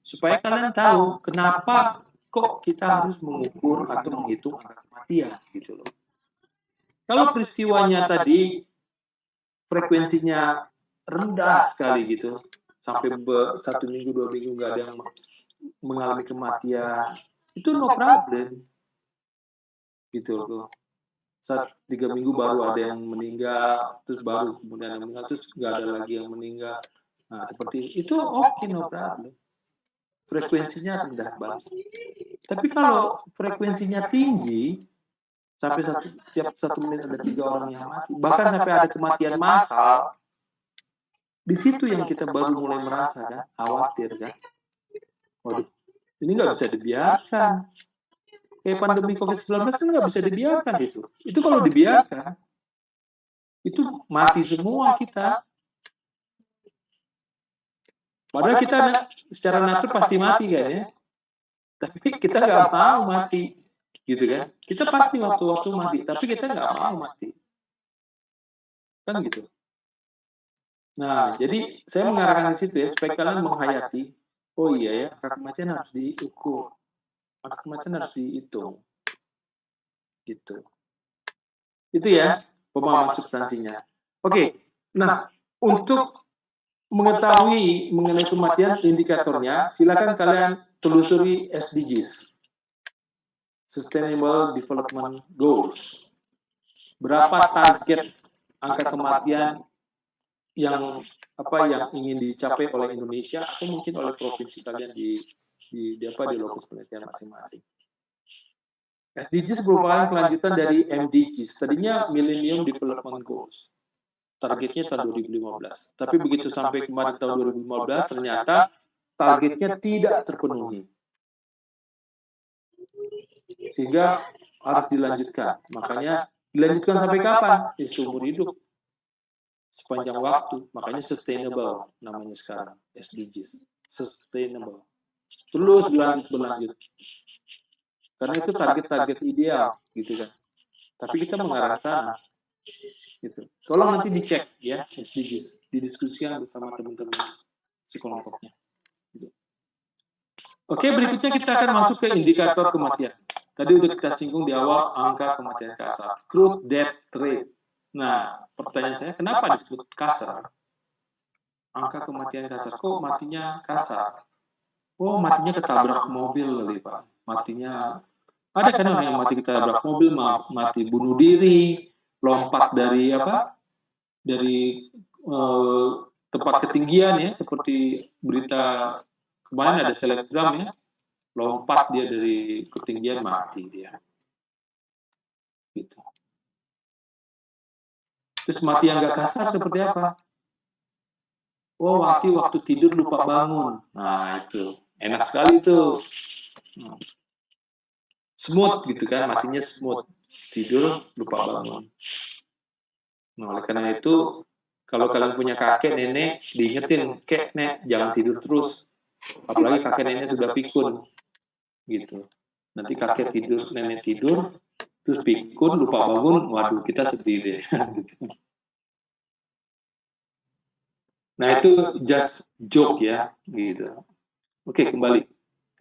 Supaya kalian tahu kenapa kok kita harus mengukur atau menghitung angka kematian gitu loh. Kalau peristiwanya tadi frekuensinya rendah sekali gitu, sampai 1 minggu 2 minggu nggak ada yang mengalami kematian, itu no problem gitu loh. Saat 3 minggu baru ada yang meninggal, terus baru kemudian yang meninggal, terus nggak ada lagi yang meninggal. Nah, seperti itu oke, no problem. Frekuensinya rendah banget. Tapi kalau frekuensinya tinggi, sampai tiap 1 menit ada 3 orang yang mati, bahkan sampai ada kematian massal, di situ yang kita baru mulai merasa kan, khawatir kan. Waduh, ini nggak bisa dibiarkan. Kayak pandemi COVID-19 kan nggak bisa dibiarkan itu. Itu kalau dibiarkan, itu mati semua kita. Padahal kita secara natur pasti mati kan ya. Tapi kita nggak mau mati. Gitu kan. Kita pasti waktu-waktu mati, tapi kita nggak mau mati. Kan gitu. Nah, jadi saya mengarahkan ke situ ya, supaya kalian menghayati, oh iya ya, angka kematian harus diukur. Angka kematian harus dihitung. Gitu. Itu ya pemahaman substansinya. Oke. Nah, untuk mengetahui mengenai kematian indikatornya, silakan kalian telusuri SDGs, Sustainable Development Goals. Berapa target angka kematian yang ingin dicapai oleh Indonesia atau mungkin oleh provinsi kalian di lokus penelitian masing-masing. SDGs merupakan kelanjutan dari MDGs. Tadinya Millennium Development Goals. Targetnya tahun 2015. Tapi begitu sampai kemarin tahun 2015, ternyata targetnya tidak terpenuhi. Sehingga harus dilanjutkan. Makanya dilanjutkan sampai kapan? Seumur hidup. sepanjang waktu. Makanya sustainable namanya sekarang, SDGs. Sustainable. Terus berlanjut. Karena itu target-target ideal, gitu kan. Tapi kita mengarah ke sana. Gitu. Tolong nanti dicek ya SDGs, didiskusikan bersama teman-teman sekelompoknya. Gitu. Oke, berikutnya kita akan masuk ke indikator kematian. Tadi udah kita singgung di awal angka kematian kasar, crude death rate. Nah, pertanyaan saya, kenapa disebut kasar? Angka kematian kasar, kok matinya kasar? Oh, matinya ketabrak mobil kali, Pak. Matinya, ada kan orang yang mati ketabrak mobil, mati bunuh diri, lompat dari apa? Dari tempat ketinggian ya, seperti berita kemarin ada selebgram ya, lompat dia dari ketinggian mati dia. Gitu. Terus mati yang gak kasar seperti apa? Oh, mati waktu tidur lupa bangun. Nah, itu. Enak sekali itu. Smooth gitu kan, matinya smooth. Tidur lupa bangun. Nah, oleh karena itu, kalau kalian punya kakek, nenek, diingetin, kek, nek, jangan tidur terus. Apalagi kakek nenek sudah pikun. Gitu. Nanti kakek tidur, nenek tidur, terus pikun, lupa bangun, waduh, kita sedih deh. Nah, itu just joke ya, gitu. Oke, kembali.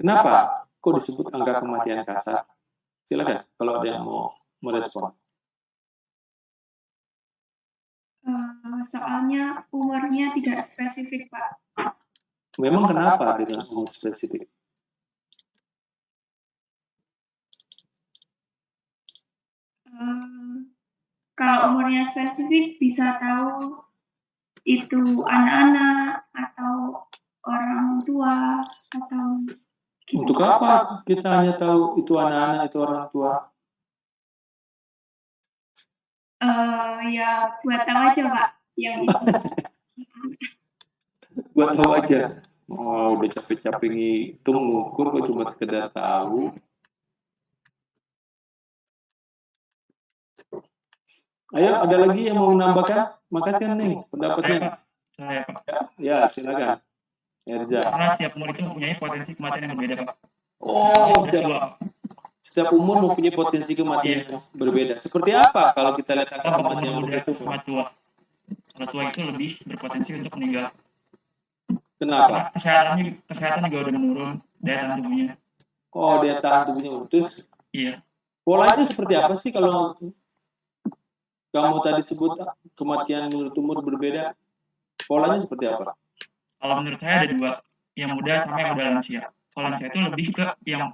Kenapa kok disebut angka kematian kasar? Silakan kalau ada yang mau merespon. Soalnya umurnya tidak spesifik, Pak. Memang kenapa dengan umur spesifik? Kalau umurnya spesifik bisa tahu itu anak-anak atau orang tua atau gitu. Untuk apa kita hanya tahu itu anak-anak, itu orang tua? Ya buat tahu aja, Pak. Yang itu. Buat tahu aja. Oh, udah capek-capek ngitung, ngukur, kok cuma sekedar tahu. Ayo, ada lagi yang mau menambahkan? Makasih kan, Neng, pendapatnya. Saya, Pak. Ya, silakan. Erja. Karena setiap umur itu mempunyai potensi kematian yang berbeda, Pak. Oh, Dua. setiap umur mempunyai potensi kematian yang berbeda. Seperti apa kalau kita lihat angka Kalau kematian umur muda berbeda? sama tua. Kalau tua itu lebih berpotensi untuk meninggal. Kenapa? Karena kesehatan juga udah menurun, daya tahan tubuhnya. Oh, daya tahan tubuhnya. Terus Iya. polanya seperti apa sih kalau kamu tadi sebut kematian menurut umur berbeda? Polanya seperti apa? Kalau menurut saya ada dua, yang muda sama yang udah lansia. Kalau lansia itu lebih ke yang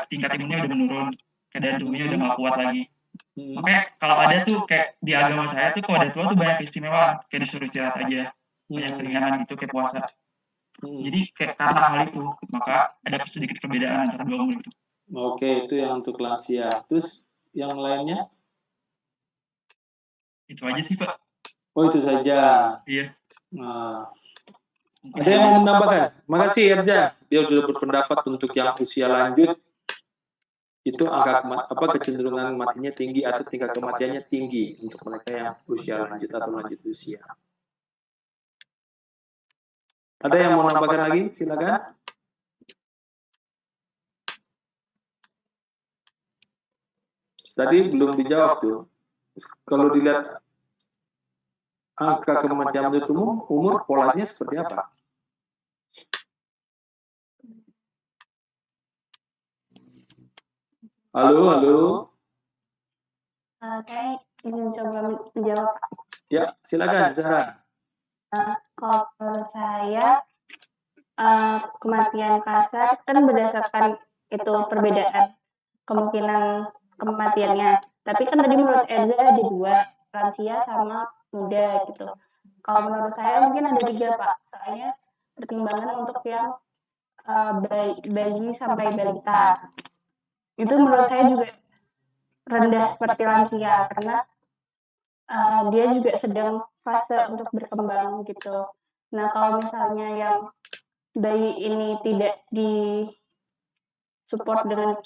tingkat imunnya udah menurun, keadaan tubuhnya udah nggak kuat lagi. Makanya kalau ada tuh kayak di agama saya tuh kalau ada tua tuh banyak keistimewaan, kayak disuruh istirahat aja, banyak keringanan gitu kayak puasa. Jadi kayak karena hal itu, maka ada sedikit perbedaan antara dua umur itu. Oke, itu yang untuk lansia. Terus yang lainnya? Itu aja sih, Pak. Oh, itu saja. Iya. Nah, ada yang mau menambahkan? Makasih Erja. Dia sudah berpendapat untuk yang usia lanjut itu angka kecenderungan matinya tinggi atau tingkat kematiannya tinggi untuk mereka yang usia lanjut atau lanjut usia. Ada yang mau menambahkan lagi? Silakan. Tadi belum dijawab tuh. Kalau dilihat angka kematian menurut umur polanya seperti apa? Halo. Saya ingin coba menjawab. Ya, silakan, Zahra. Kalau menurut saya, kematian kasar kan berdasarkan itu perbedaan kemungkinan kematiannya. Tapi kan tadi menurut Erza ada dua, lansia sama muda gitu. Kalau menurut saya mungkin ada tiga, Pak. Soalnya pertimbangan untuk yang bayi sampai balita. Itu menurut saya juga rendah seperti lansia karena dia juga sedang fase untuk berkembang gitu. Nah, kalau misalnya yang bayi ini tidak di support dengan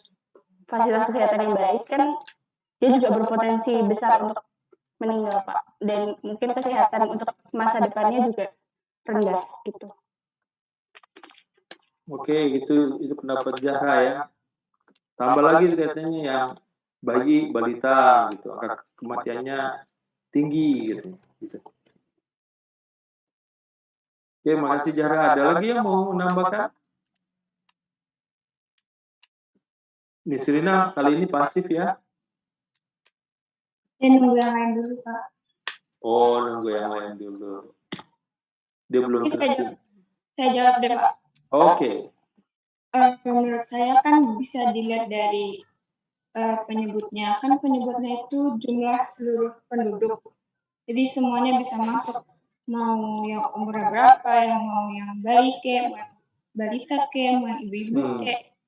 fasilitas kesehatan yang baik, kan dia juga berpotensi besar untuk meninggal Pak, dan mungkin kesehatan untuk masa depannya juga rendah gitu. Oke, itu pendapat Zahra ya. Tambah lagi katanya yang bayi balita gitu, angka kematiannya tinggi gitu. Oke, makasih Zahra. Ada lagi yang mau menambahkan? Nisrina kali ini pasif ya. Dan nunggu yang lain dulu, Pak. Oh, nunggu yang lain dulu. Dia belum selesai. Saya jawab deh, Pak. Oke. Menurut saya kan bisa dilihat dari penyebutnya. Kan penyebutnya itu jumlah seluruh penduduk. Jadi semuanya bisa masuk. Mau yang umurnya berapa, mau yang bayi kek, mau balita kek, mau ibu-ibu kek.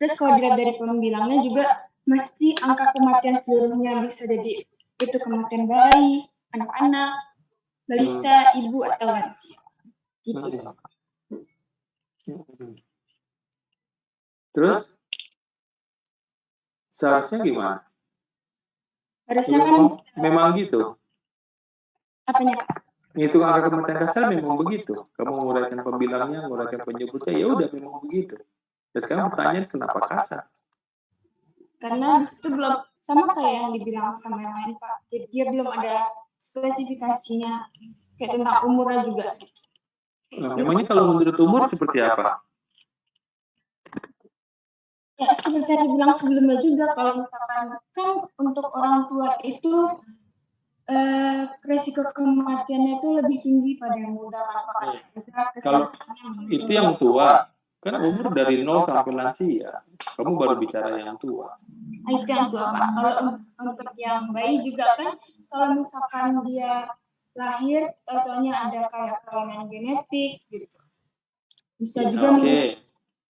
Terus kalau dilihat dari pembilangnya juga mesti angka kematian seluruhnya bisa jadi itu kematian bayi, anak-anak, balita, ibu atau lansia. Gitu. Terus seharusnya gimana? Harusnya kan Memang gitu. apanya? Itu angka kematian kasar memang begitu. Kamu menguraikan pembilangnya, menguraikan penyebutnya, ya udah memang begitu. Dan sekarang pertanyaan kenapa kasar? Karena di situ belum sama kayak yang dibilang sama yang lain Pak. Jadi dia belum ada spesifikasinya kayak tentang umurnya juga. Nah, memangnya kalau menurut umur seperti apa? Ya seperti yang dibilang sebelumnya juga kalau misalkan kan untuk orang tua itu resiko kematiannya itu lebih tinggi pada yang muda kan. Kalau itu yang tua, kan umur dari 0 sampai lansia. Kamu baru bicara yang tua. Itu yang tua Pak. Kalau untuk yang bayi juga kan, kalau misalkan dia lahir, contohnya ada kayak kelainan genetik gitu. Bisa juga. Oke,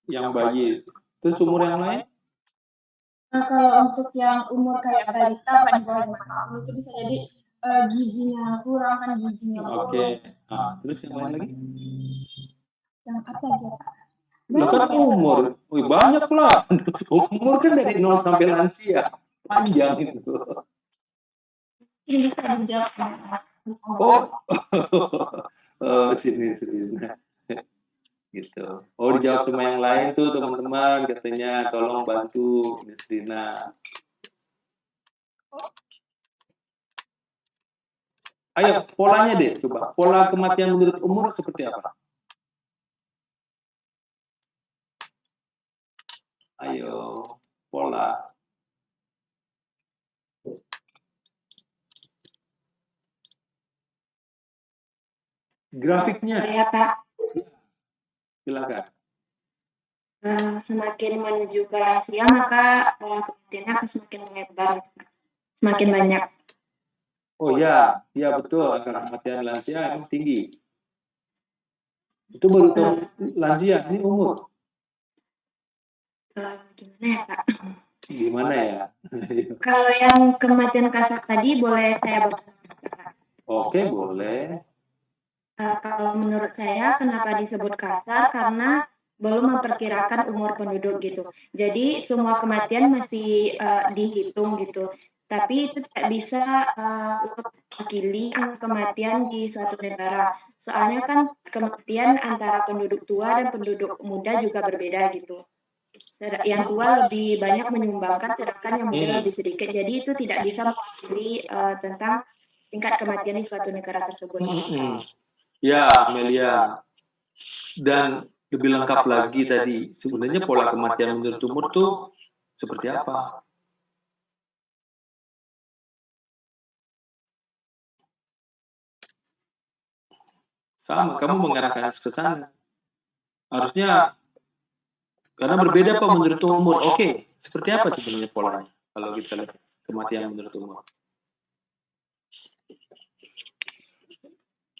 yang bayi. Terus umur yang lain? Nah, kalau untuk yang umur kayak balita, Pak, di bawah 5 tahun itu bisa jadi gizinya kurang kan gizinya. Oke. Nah, terus yang lain lagi? Yang apa aja Pak? Nah, kan umur. Wih, banyak lah. Umur kan dari 0 sampai lansia. Panjang itu. Ini bisa dijawab sama. Oh, sini. Gitu. Oh, dijawab sama yang lain tuh teman-teman katanya tolong bantu Nisrina. Ayo polanya deh coba. Pola kematian menurut umur seperti apa? Ayo pola. Grafiknya. Ya Pak, Silakan. semakin menuju ke lansia maka kematiannya akan semakin melebar, semakin banyak. Oh ya betul. Angka kematian lansia emang tinggi. Itu baru lansia, ini umur. Gimana ya Pak? Gimana ya? Kalau yang kematian kasar tadi boleh saya baca? Oke, boleh. Kalau menurut saya kenapa disebut kasar karena belum memperkirakan umur penduduk gitu. Jadi semua kematian masih dihitung gitu. Tapi itu tidak bisa untuk mewakili kematian di suatu negara. Soalnya kan kematian antara penduduk tua dan penduduk muda juga berbeda gitu. Yang tua lebih banyak menyumbangkan, sedangkan yang muda lebih sedikit. Jadi itu tidak bisa mewakili tentang tingkat kematian di suatu negara tersebut. Ya, Amelia. Dan lebih lengkap lagi tadi, sebenarnya pola kematian menurut umur tuh seperti apa? Sama, kamu mengarahkan ke sana. Harusnya, karena berbeda Pak menurut umur. Oke, seperti apa sebenarnya polanya? Kalau kita lihat kematian menurut umur.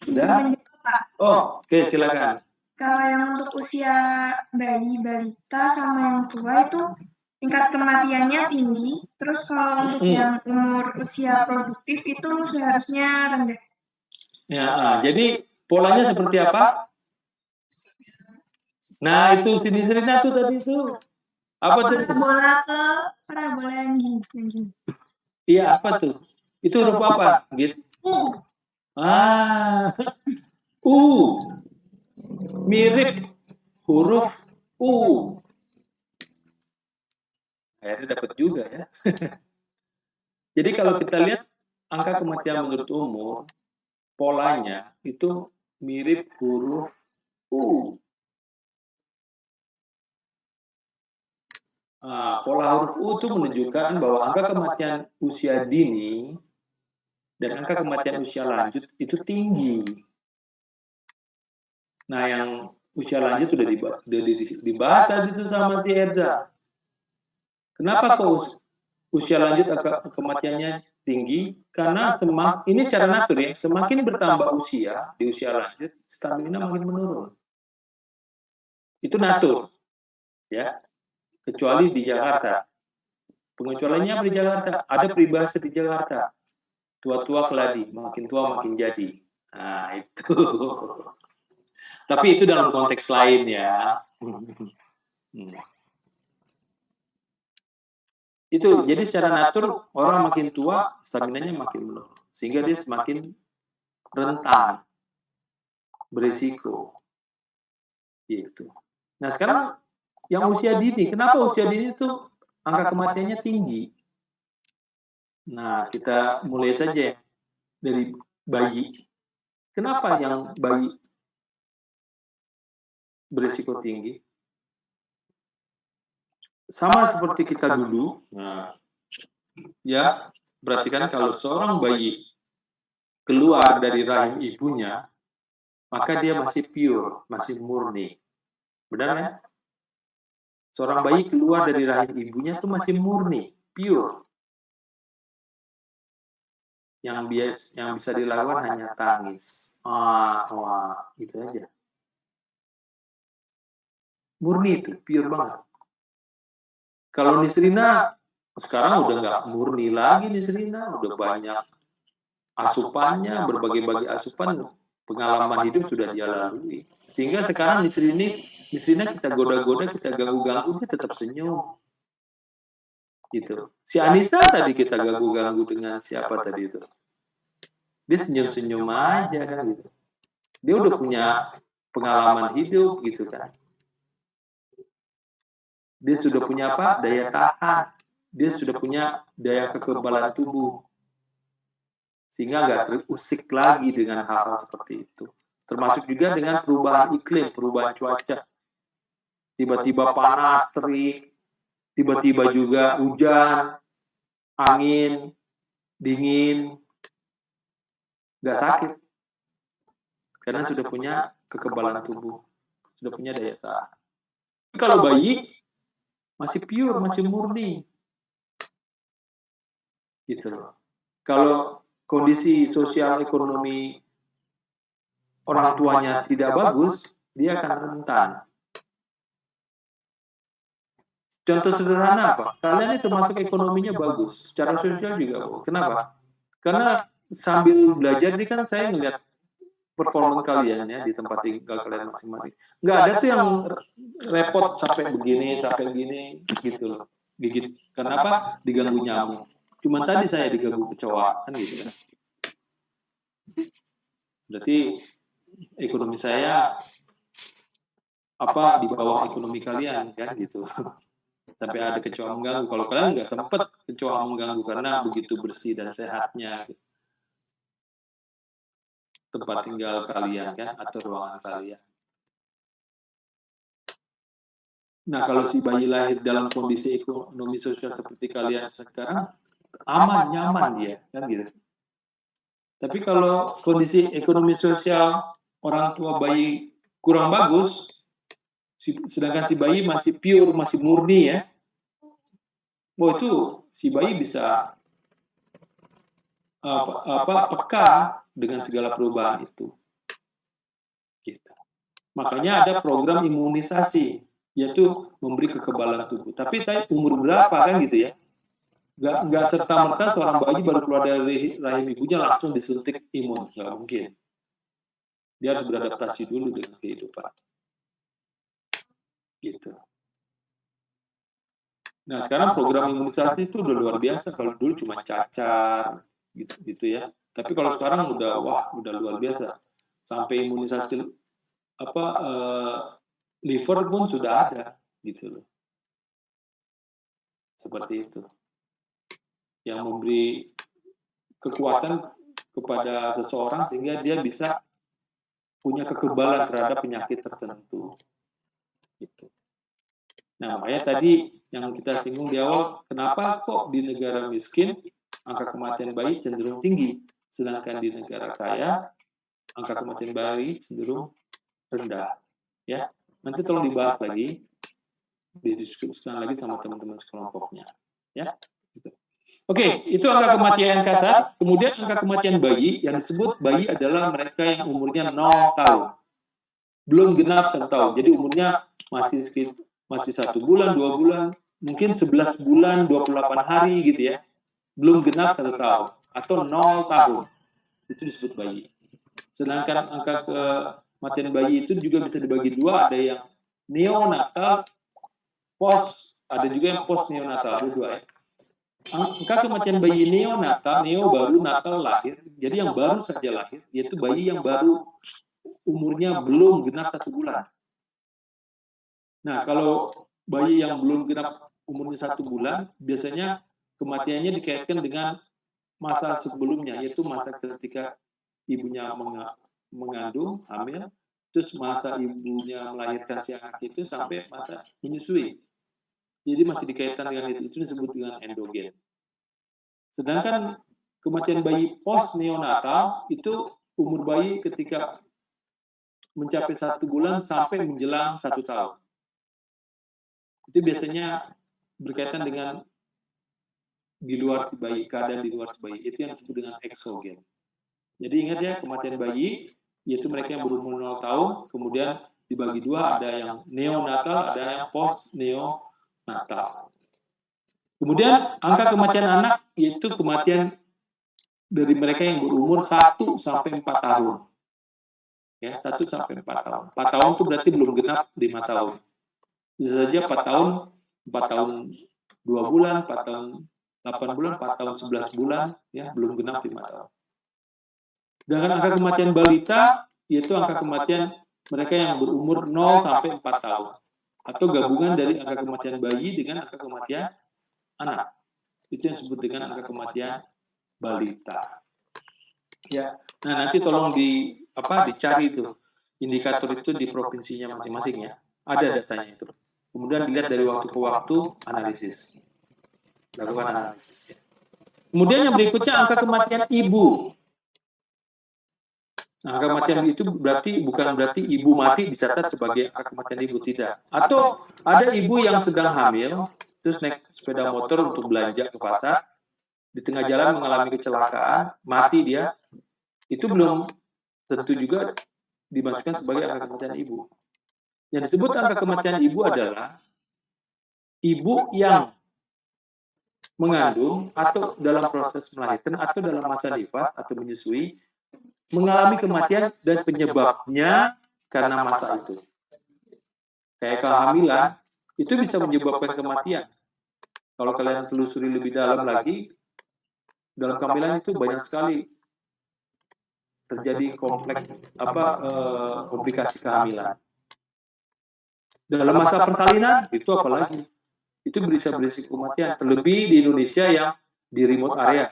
Sudah? Oh, oke, silakan. Kalau yang untuk usia bayi, balita, sama yang tua itu tingkat kematiannya tinggi. Terus kalau untuk yang umur usia produktif itu seharusnya rendah. Ya, jadi polanya seperti apa? Nah, itu si Nisrina tuh tadi itu. Apa tuh? Parabola yang gini. Iya, apa tuh? Itu huruf apa? Gitu. Ah, U. Mirip huruf U. Akhirnya dapat juga ya. Jadi kalau kita lihat angka kematian menurut umur, polanya itu mirip huruf U. Pola huruf U itu menunjukkan bahwa angka kematian usia dini dan angka kematian usia lanjut itu tinggi. Nah, yang usia lanjut sudah dibahas tadi itu sama si Erza. Kenapa kok usia lanjut angka kematiannya tinggi? Karena ini cara natur ya, semakin bertambah usia di usia lanjut, stamina makin menurun. Itu natur, ya. Kecuali di Jakarta. Pengecualiannya apa di Jakarta? Ada peribahasa di Jakarta. Tua-tua keladi, makin tua makin jadi. Nah, itu. Tapi itu dalam konteks lain ya. Itu, jadi secara natur orang makin tua, staminanya makin menurun. Sehingga dia semakin rentan, berisiko. Gitu. Nah sekarang yang usia dini, kenapa usia dini itu angka kematiannya tinggi? Nah kita mulai saja dari bayi. Kenapa yang bayi berisiko tinggi? Sama seperti kita dulu, nah, ya berarti kan kalau seorang bayi keluar dari rahim ibunya, maka dia masih pure, masih murni. Benar kan? Seorang bayi keluar dari rahim ibunya itu masih murni, pure. Yang bisa dilakukan hanya tangis. Itu aja. Murni itu, pure banget. Kalau Nisrina, sekarang udah nggak murni lagi Nisrina, udah banyak asupannya, berbagai-bagai asupan, pengalaman hidup sudah dia lalui. Sehingga sekarang Nisrina kita goda-goda, kita ganggu-ganggu, dia tetap senyum. Gitu. Si Anissa tadi kita ganggu-ganggu dengan siapa tadi itu? Dia senyum-senyum aja kan gitu. Dia udah punya pengalaman hidup gitu kan. Dia sudah punya apa? Daya tahan. Dia sudah punya daya kekebalan tubuh. Sehingga nggak terusik lagi dengan hal-hal seperti itu. Termasuk juga dengan perubahan iklim, perubahan cuaca. Tiba-tiba panas, terik, tiba-tiba juga hujan, angin, dingin, nggak sakit. Karena sudah punya kekebalan tubuh, sudah punya daya tahan. Kalau bayi, masih pure, masih murni. Gitu loh. Kalau kondisi sosial ekonomi orang tuanya tidak bagus, dia akan rentan. Contoh sederhana apa? Kalian itu termasuk ekonominya bagus, secara sosial juga bagus. Kenapa? Karena sambil belajar ini kan saya ngeliat performa kalian ya di tempat tinggal kalian masing-masing. Nggak ada tuh yang repot sampai begini gitu loh. Gigit. Kenapa? Diganggu nyamuk. Cuman tadi saya diganggu kecoa kan gitu kan. Berarti ekonomi saya di bawah ekonomi kalian kan gitu. Sampai ada kecoa mengganggu. Kalau kalian nggak sempet kecoa mengganggu karena begitu bersih dan sehatnya gitu. Tempat tinggal kalian kan atau ruangan kalian. Nah kalau si bayi lahir dalam kondisi ekonomi sosial seperti kalian sekarang, aman, nyaman dia kan gitu. Tapi kalau kondisi ekonomi sosial orang tua bayi kurang bagus, sedangkan si bayi masih pure, masih murni ya, itu si bayi bisa peka dengan segala perubahan itu. Gitu. Makanya ada program imunisasi, yaitu memberi kekebalan tubuh. Tapi umur berapa kan gitu ya? Nggak serta-merta seorang bayi baru keluar dari rahim ibunya langsung disuntik imun. Nggak mungkin. Dia harus beradaptasi dulu dengan kehidupan. Gitu. Nah sekarang program imunisasi itu udah luar biasa. Kalau dulu cuma cacar, gitu ya. Tapi kalau sekarang udah luar biasa. Sampai imunisasi liver pun sudah ada gitu loh. Seperti itu. Yang memberi kekuatan kepada seseorang sehingga dia bisa punya kekebalan terhadap penyakit tertentu. Gitu. Nah, makanya tadi yang kita singgung di awal, kenapa kok di negara miskin angka kematian bayi cenderung tinggi, sedangkan di negara kaya angka kematian bayi cenderung rendah. Ya, nanti tolong dibahas lagi, didiskusikan lagi sama teman-teman sekelompoknya. Ya. Gitu. Oke, itu angka kematian kasar. Kemudian angka kematian bayi, yang disebut bayi adalah mereka yang umurnya 0 tahun. Belum genap 1 tahun. Jadi umurnya masih 1 bulan, 2 bulan, mungkin 11 bulan, 28 hari gitu ya. Belum genap 1 tahun. Atau 0 tahun. Itu disebut bayi. Sedangkan angka kematian bayi itu juga bisa dibagi dua. Ada yang neonatal, ada juga yang post neonatal. Ada dua ya. Angka kematian bayi neonatal, neo baru, natal lahir, jadi yang baru saja lahir, yaitu bayi yang baru umurnya belum genap 1 bulan. Nah, kalau bayi yang belum genap umurnya 1 bulan, biasanya kematiannya dikaitkan dengan masa sebelumnya, yaitu masa ketika ibunya mengandung, hamil, terus masa ibunya melahirkan si anak itu sampai masa menyusui. Jadi masih dikaitkan dengan itu disebut dengan endogen. Sedangkan kematian bayi post neonatal itu umur bayi ketika mencapai 1 bulan sampai menjelang 1 tahun. Itu biasanya berkaitan dengan di luar si bayi, keadaan di luar si bayi. Itu yang disebut dengan eksogen. Jadi ingat ya, kematian bayi yaitu mereka yang berumur 0 tahun, kemudian dibagi dua, ada yang neonatal, ada yang post neonatal. Kemudian angka kematian anak yaitu kematian dari mereka yang berumur 1 sampai 4 tahun. Ya, 1 sampai 4 tahun. 4 tahun itu berarti belum genap 5 tahun. Bisa saja 4 tahun 2 bulan, 4 tahun 8 bulan, 4 tahun 11 bulan, ya, belum genap 5 tahun. Sedangkan angka kematian balita yaitu angka kematian mereka yang berumur 0 sampai 4 tahun. Atau gabungan dari angka kematian bayi dengan angka kematian anak. Itu yang disebut dengan angka kematian balita. Ya. Nah, nanti tolong dicari itu indikator itu di provinsinya masing-masing ya. Ada datanya itu. Kemudian dilihat dari waktu ke waktu analisis. Lakukan analisis ya. Kemudian yang berikutnya angka kematian ibu. Nah, angka kematian itu bukan berarti ibu mati dicatat sebagai angka kematian ibu, tidak. Atau ada ibu yang sedang hamil terus naik sepeda motor untuk belanja ke pasar, di tengah jalan mengalami kecelakaan, mati dia, itu belum tentu juga dimasukkan sebagai angka kematian ibu. Yang disebut angka kematian ibu adalah ibu yang mengandung atau dalam proses melahirkan atau dalam masa nifas atau menyusui, mengalami kematian dan penyebabnya karena masa itu. Kayak kehamilan, itu bisa menyebabkan kematian. Kalau kalian telusuri lebih dalam lagi, dalam kehamilan itu banyak sekali terjadi komplikasi kehamilan. Dalam masa persalinan itu apalagi, itu bisa berisiko kematian. Terlebih di Indonesia yang di remote area,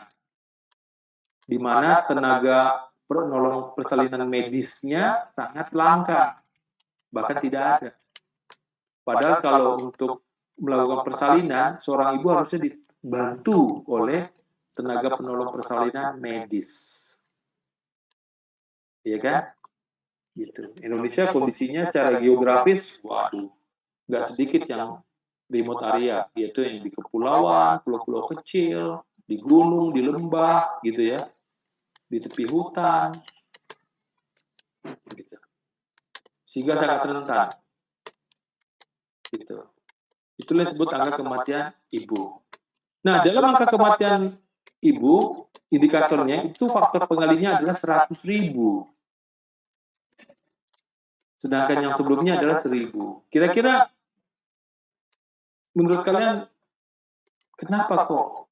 di mana tenaga penolong persalinan medisnya sangat langka, bahkan tidak ada. Padahal kalau untuk melakukan persalinan, seorang ibu harusnya dibantu oleh tenaga penolong persalinan medis. Iya kan? Gitu. Indonesia kondisinya secara geografis, waduh, nggak sedikit yang remote area, yaitu yang di kepulauan, pulau-pulau kecil, di gunung, di lembah, gitu ya, di tepi hutan, gitu. Sehingga sangat rentan. Gitu. Itulah disebut angka kematian ibu. Nah, dalam angka kematian ibu, indikatornya itu faktor pengalinya adalah 100.000. Sedangkan yang sebelumnya adalah 1.000. Kira-kira menurut kalian kenapa kok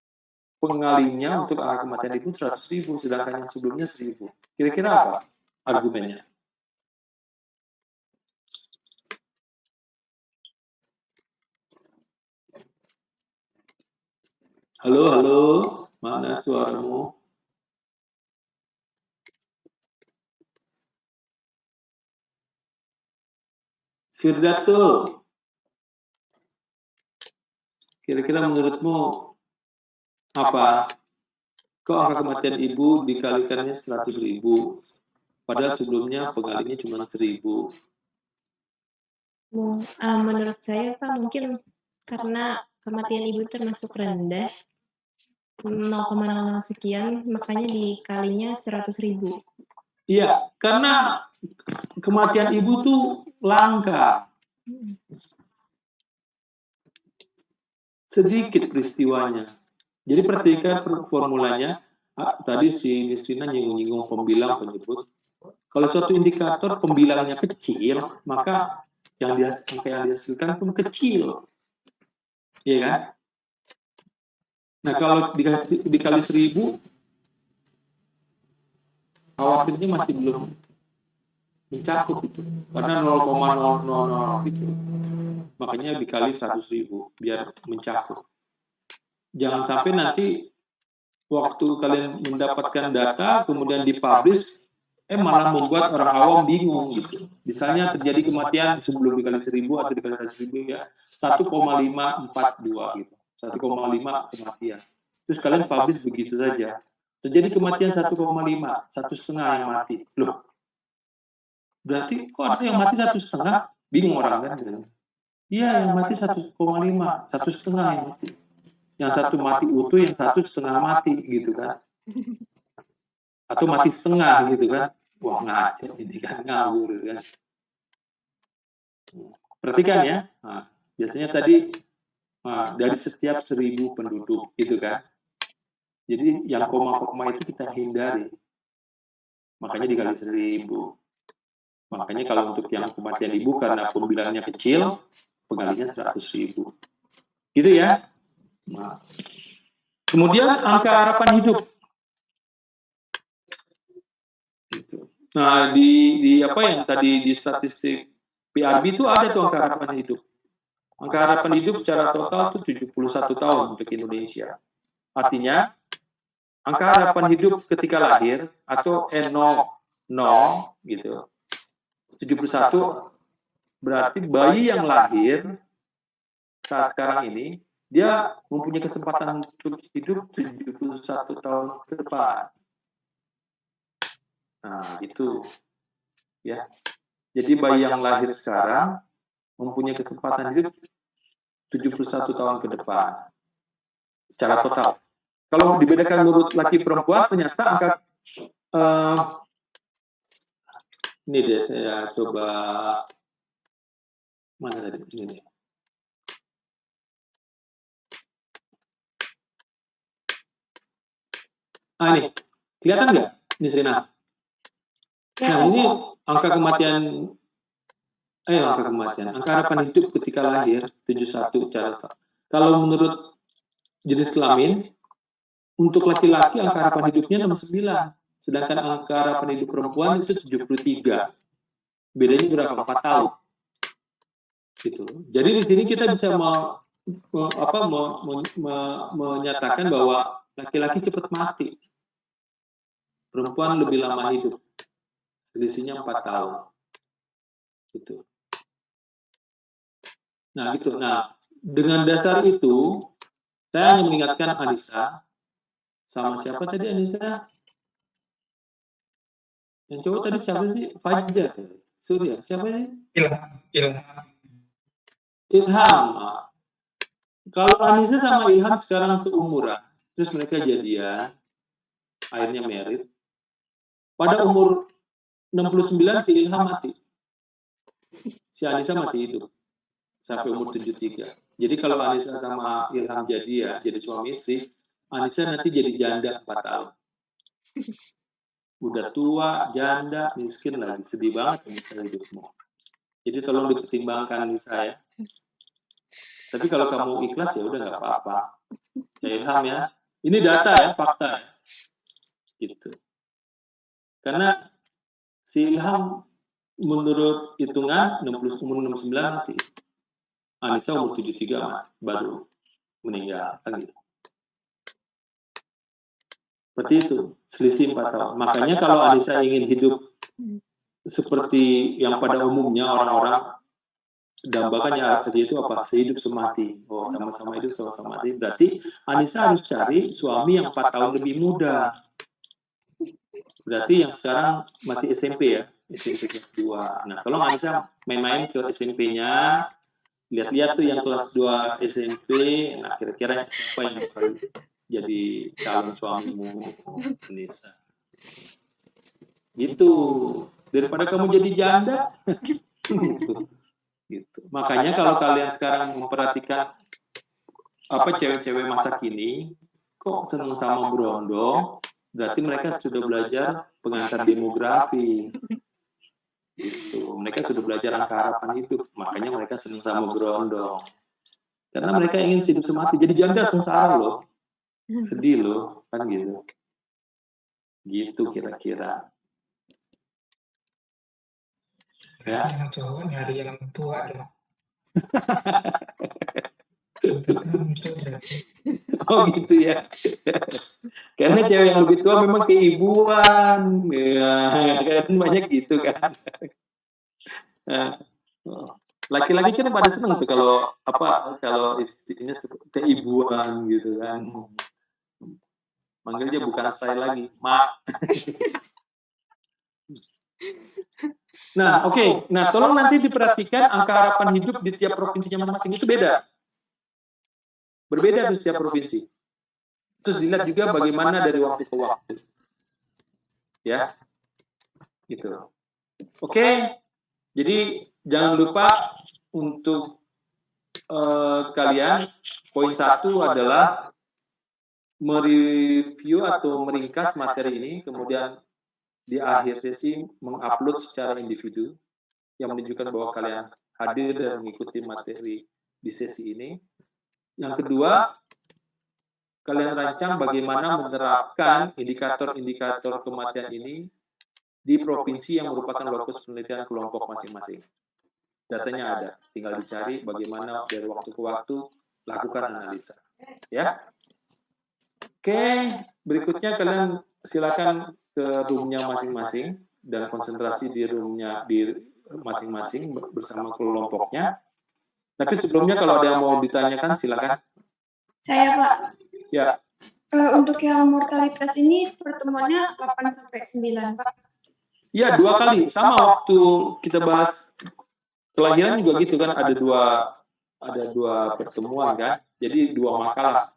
pengalinya untuk angka kematian ibu 100.000, sedangkan yang sebelumnya 1.000. Kira-kira apa argumennya? Halo, halo, mana suaramu? Firdatul, kira-kira menurutmu apa? Kok angka kematian ibu dikalikannya 100.000, padahal sebelumnya pengalinya cuma 1.000. Menurut saya Pak, mungkin karena kematian ibu termasuk rendah, 0,00 sekian, makanya dikalinya 100.000. Iya, karena kematian ibu tuh langka. Sedikit peristiwanya. Jadi perhatikan formulanya. Tadi si Nisrina nyinggung-nyinggung pembilang penyebut. Kalau suatu indikator pembilangnya kecil, maka yang dihasilkan pun kecil. Iya kan? Nah, kalau dikali 1.000, khawatirnya masih belum mencakup itu. Karena 0,000 gitu. Makanya dikali 100.000 biar mencakup. Jangan sampai nanti waktu kalian mendapatkan data kemudian dipublish, malah membuat orang awam bingung gitu. Misalnya terjadi kematian sebelum dikali 1.000 atau dikali 100.000 ya 1,542 gitu. 1,5 kematian. Terus kalian publish begitu saja. Terjadi kematian 1,5, 1,5 yang mati. Loh, berarti kok ada yang mati 1,5? Bingung orang kan? Iya, yang mati 1,5, 1,5 yang mati. Yang satu mati utuh, yang satu setengah mati gitu kan? Atau mati setengah gitu kan? Wah, ngaco ini kan, ngawur kan? Perhatikan ya. Nah, biasanya tadi dari setiap 1.000 penduduk gitu kan? Jadi yang koma-koma itu kita hindari. Makanya dikali 1.000. Makanya kalau untuk yang kematian ibu karena pembilangnya kecil, pengalinya 100.000. Gitu ya. Nah. Kemudian angka harapan hidup. Gitu. Nah, di apa yang tadi di statistik PRB itu ada tuh angka harapan hidup. Angka harapan hidup secara total itu 71 tahun untuk Indonesia. Artinya angka harapan hidup ketika lahir atau N0 gitu. 71 berarti bayi yang lahir saat sekarang ini dia mempunyai kesempatan untuk hidup 71 tahun ke depan. Nah, itu ya. Jadi bayi yang lahir sekarang mempunyai kesempatan hidup 71 tahun ke depan secara total. Kalau dibedakan menurut laki perempuan, ternyata angka ini deh saya coba mana tadi ini deh. Ini kelihatan nggak, Nisrina? Nah, ini angka kematian, angka harapan hidup ketika lahir 71 cara. Kalau menurut jenis kelamin, untuk laki-laki angka harapan hidupnya 69, sedangkan angka harapan hidup perempuan itu 73. Bedanya berapa? 4 tahun. Gitu. Jadi di sini kita bisa menyatakan bahwa laki-laki cepat mati, perempuan lebih lama hidup. Selisihnya 4 tahun. Gitu. Nah, gitu. Nah, dengan dasar itu, saya ingin mengingatkan Anissa, sama siapa tadi Anissa? Yang cowok tadi siapa sih? Fajar. Surya. Siapa sih? Ilham. Kalau Anissa sama Ilham sekarang seumuran, terus mereka jadian, akhirnya married. Pada umur 69 si Ilham mati. Si Anissa masih hidup sampai umur 73. Jadi kalau Anissa sama Ilham jadi suami istri, Anissa nanti jadi janda 4 tahun. Udah tua, janda, miskin lagi. Sedih banget Anissa hidupmu. Jadi tolong dipertimbangkan Anissa ya. Tapi kalau kamu ikhlas ya udah nggak apa-apa. Ya Ilham ya. Ini data ya, fakta ya. Gitu. Karena si Ilham menurut hitungan umur 69 mati. Anissa umur 73 baru meninggal kan gitu. Seperti itu, selisih 4 tahun. Makanya kalau Anissa ingin hidup seperti yang pada umumnya orang-orang dambakannya itu apa? Sehidup semati. Oh, sama-sama hidup, sama-sama mati. Berarti Anissa harus cari suami yang 4 tahun lebih muda. Berarti yang sekarang masih SMP ya, SMP kelas 2. Nah, tolong Anissa main-main ke SMP-nya, lihat-lihat tuh yang kelas 2 SMP, nah kira-kira siapa yang akan jadi calon suamimu, Anissa. Gitu. Daripada kamu jadi janda, gitu. Gitu. Makanya kalau kalian sekarang memperhatikan apa cewek-cewek masa kini, kok senang sama berondong, berarti mereka sudah belajar pengantar demografi. Gitu. Mereka sudah belajar angka harapan hidup, makanya mereka senang sama berondong. Karena mereka ingin hidup semati. Jadi janda sengsara loh, sedih loh, kan gitu. Gitu kira-kira. Ya. Yang cowok nyari yang tua dong. Oh gitu ya. Karena cewek yang lebih tua memang keibuan, ya, kan banyak gitu kan. Laki-laki kan pada seneng tuh kalau istrinya keibuan gitu kan. Manggilnya bukan saya lagi, Mak. Nah, oke. Nah, tolong nanti diperhatikan angka harapan hidup di tiap provinsinya masing-masing itu beda. Berbeda di setiap provinsi. Terus dilihat juga bagaimana dari waktu ke waktu. Ya. Gitu. Oke. Jadi jangan lupa untuk kalian poin 1 adalah mereview atau meringkas materi ini, kemudian di akhir sesi mengupload secara individu yang menunjukkan bahwa kalian hadir dan mengikuti materi di sesi ini. Yang kedua, kalian rancang bagaimana menerapkan indikator-indikator kematian ini di provinsi yang merupakan lokus penelitian kelompok masing-masing. Datanya ada, tinggal dicari bagaimana dari waktu ke waktu lakukan analisa. Ya. Oke, berikutnya kalian silakan ke roomnya masing-masing dan konsentrasi di roomnya di masing-masing bersama kelompoknya. Tapi sebelumnya kalau ada yang mau ditanyakan silakan. Saya Pak. Ya. Untuk yang mortalitas ini pertemuannya 8 sampai 9 Pak. Iya 2 kali. Sama waktu kita bahas kelahiran juga gitu kan, ada dua pertemuan kan. Jadi 2 makalah.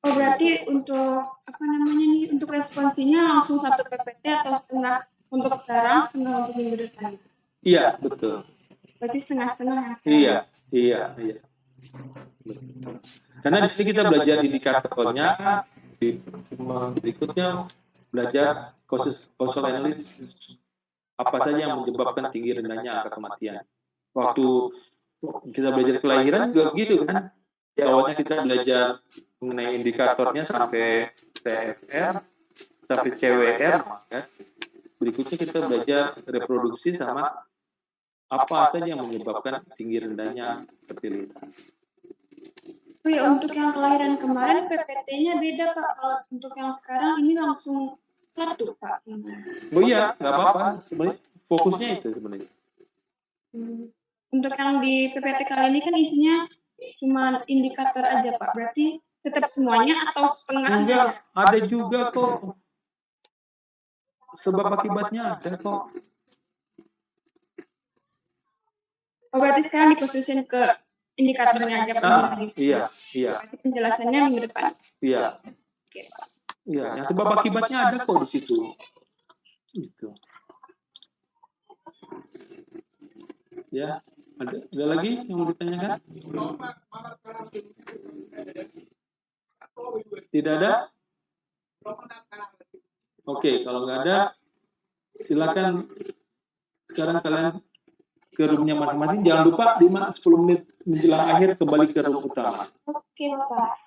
Oh berarti untuk untuk responsinya langsung 1 PPT atau setengah untuk sekarang, setengah untuk minggu depan? Iya betul. Berarti setengah-setengah yang sekarang. Iya. Betul. Karena di sini kita belajar indikatornya, di berikutnya belajar causal analysis, apa saja yang menyebabkan tinggi rendahnya angka kematian. Waktu kita belajar kelahiran juga begitu kan. Di awalnya kita belajar mengenai indikatornya sampai TFR, sampai CWR, ya. Berikutnya kita belajar reproduksi sama apa saja yang menyebabkan tinggi rendahnya fertilitas. Oh ya, untuk yang kelahiran kemarin PPT-nya beda Pak. Kalau untuk yang sekarang ini langsung 1 Pak. Oh iya, nggak apa-apa. Sebenarnya fokusnya itu sebenarnya. Untuk yang di PPT kali ini kan isinya cuma indikator aja Pak. Berarti tetap semuanya atau setengah? Enggak, ada juga kok. Sebab akibatnya ada kok. Oh berarti sekarang dikhususin ke indikatornya aja Pak. Iya. Berarti penjelasannya minggu depan. Iya. Oke. Iya, yang sebab akibatnya ada kok di situ. Itu. Ya, ada lagi yang mau ditanyakan? Tidak ada? Oke, kalau nggak ada, silakan sekarang kalian ke roomnya masing-masing. Jangan lupa 5-10 menit menjelang akhir kembali ke room utama. Oke Pak.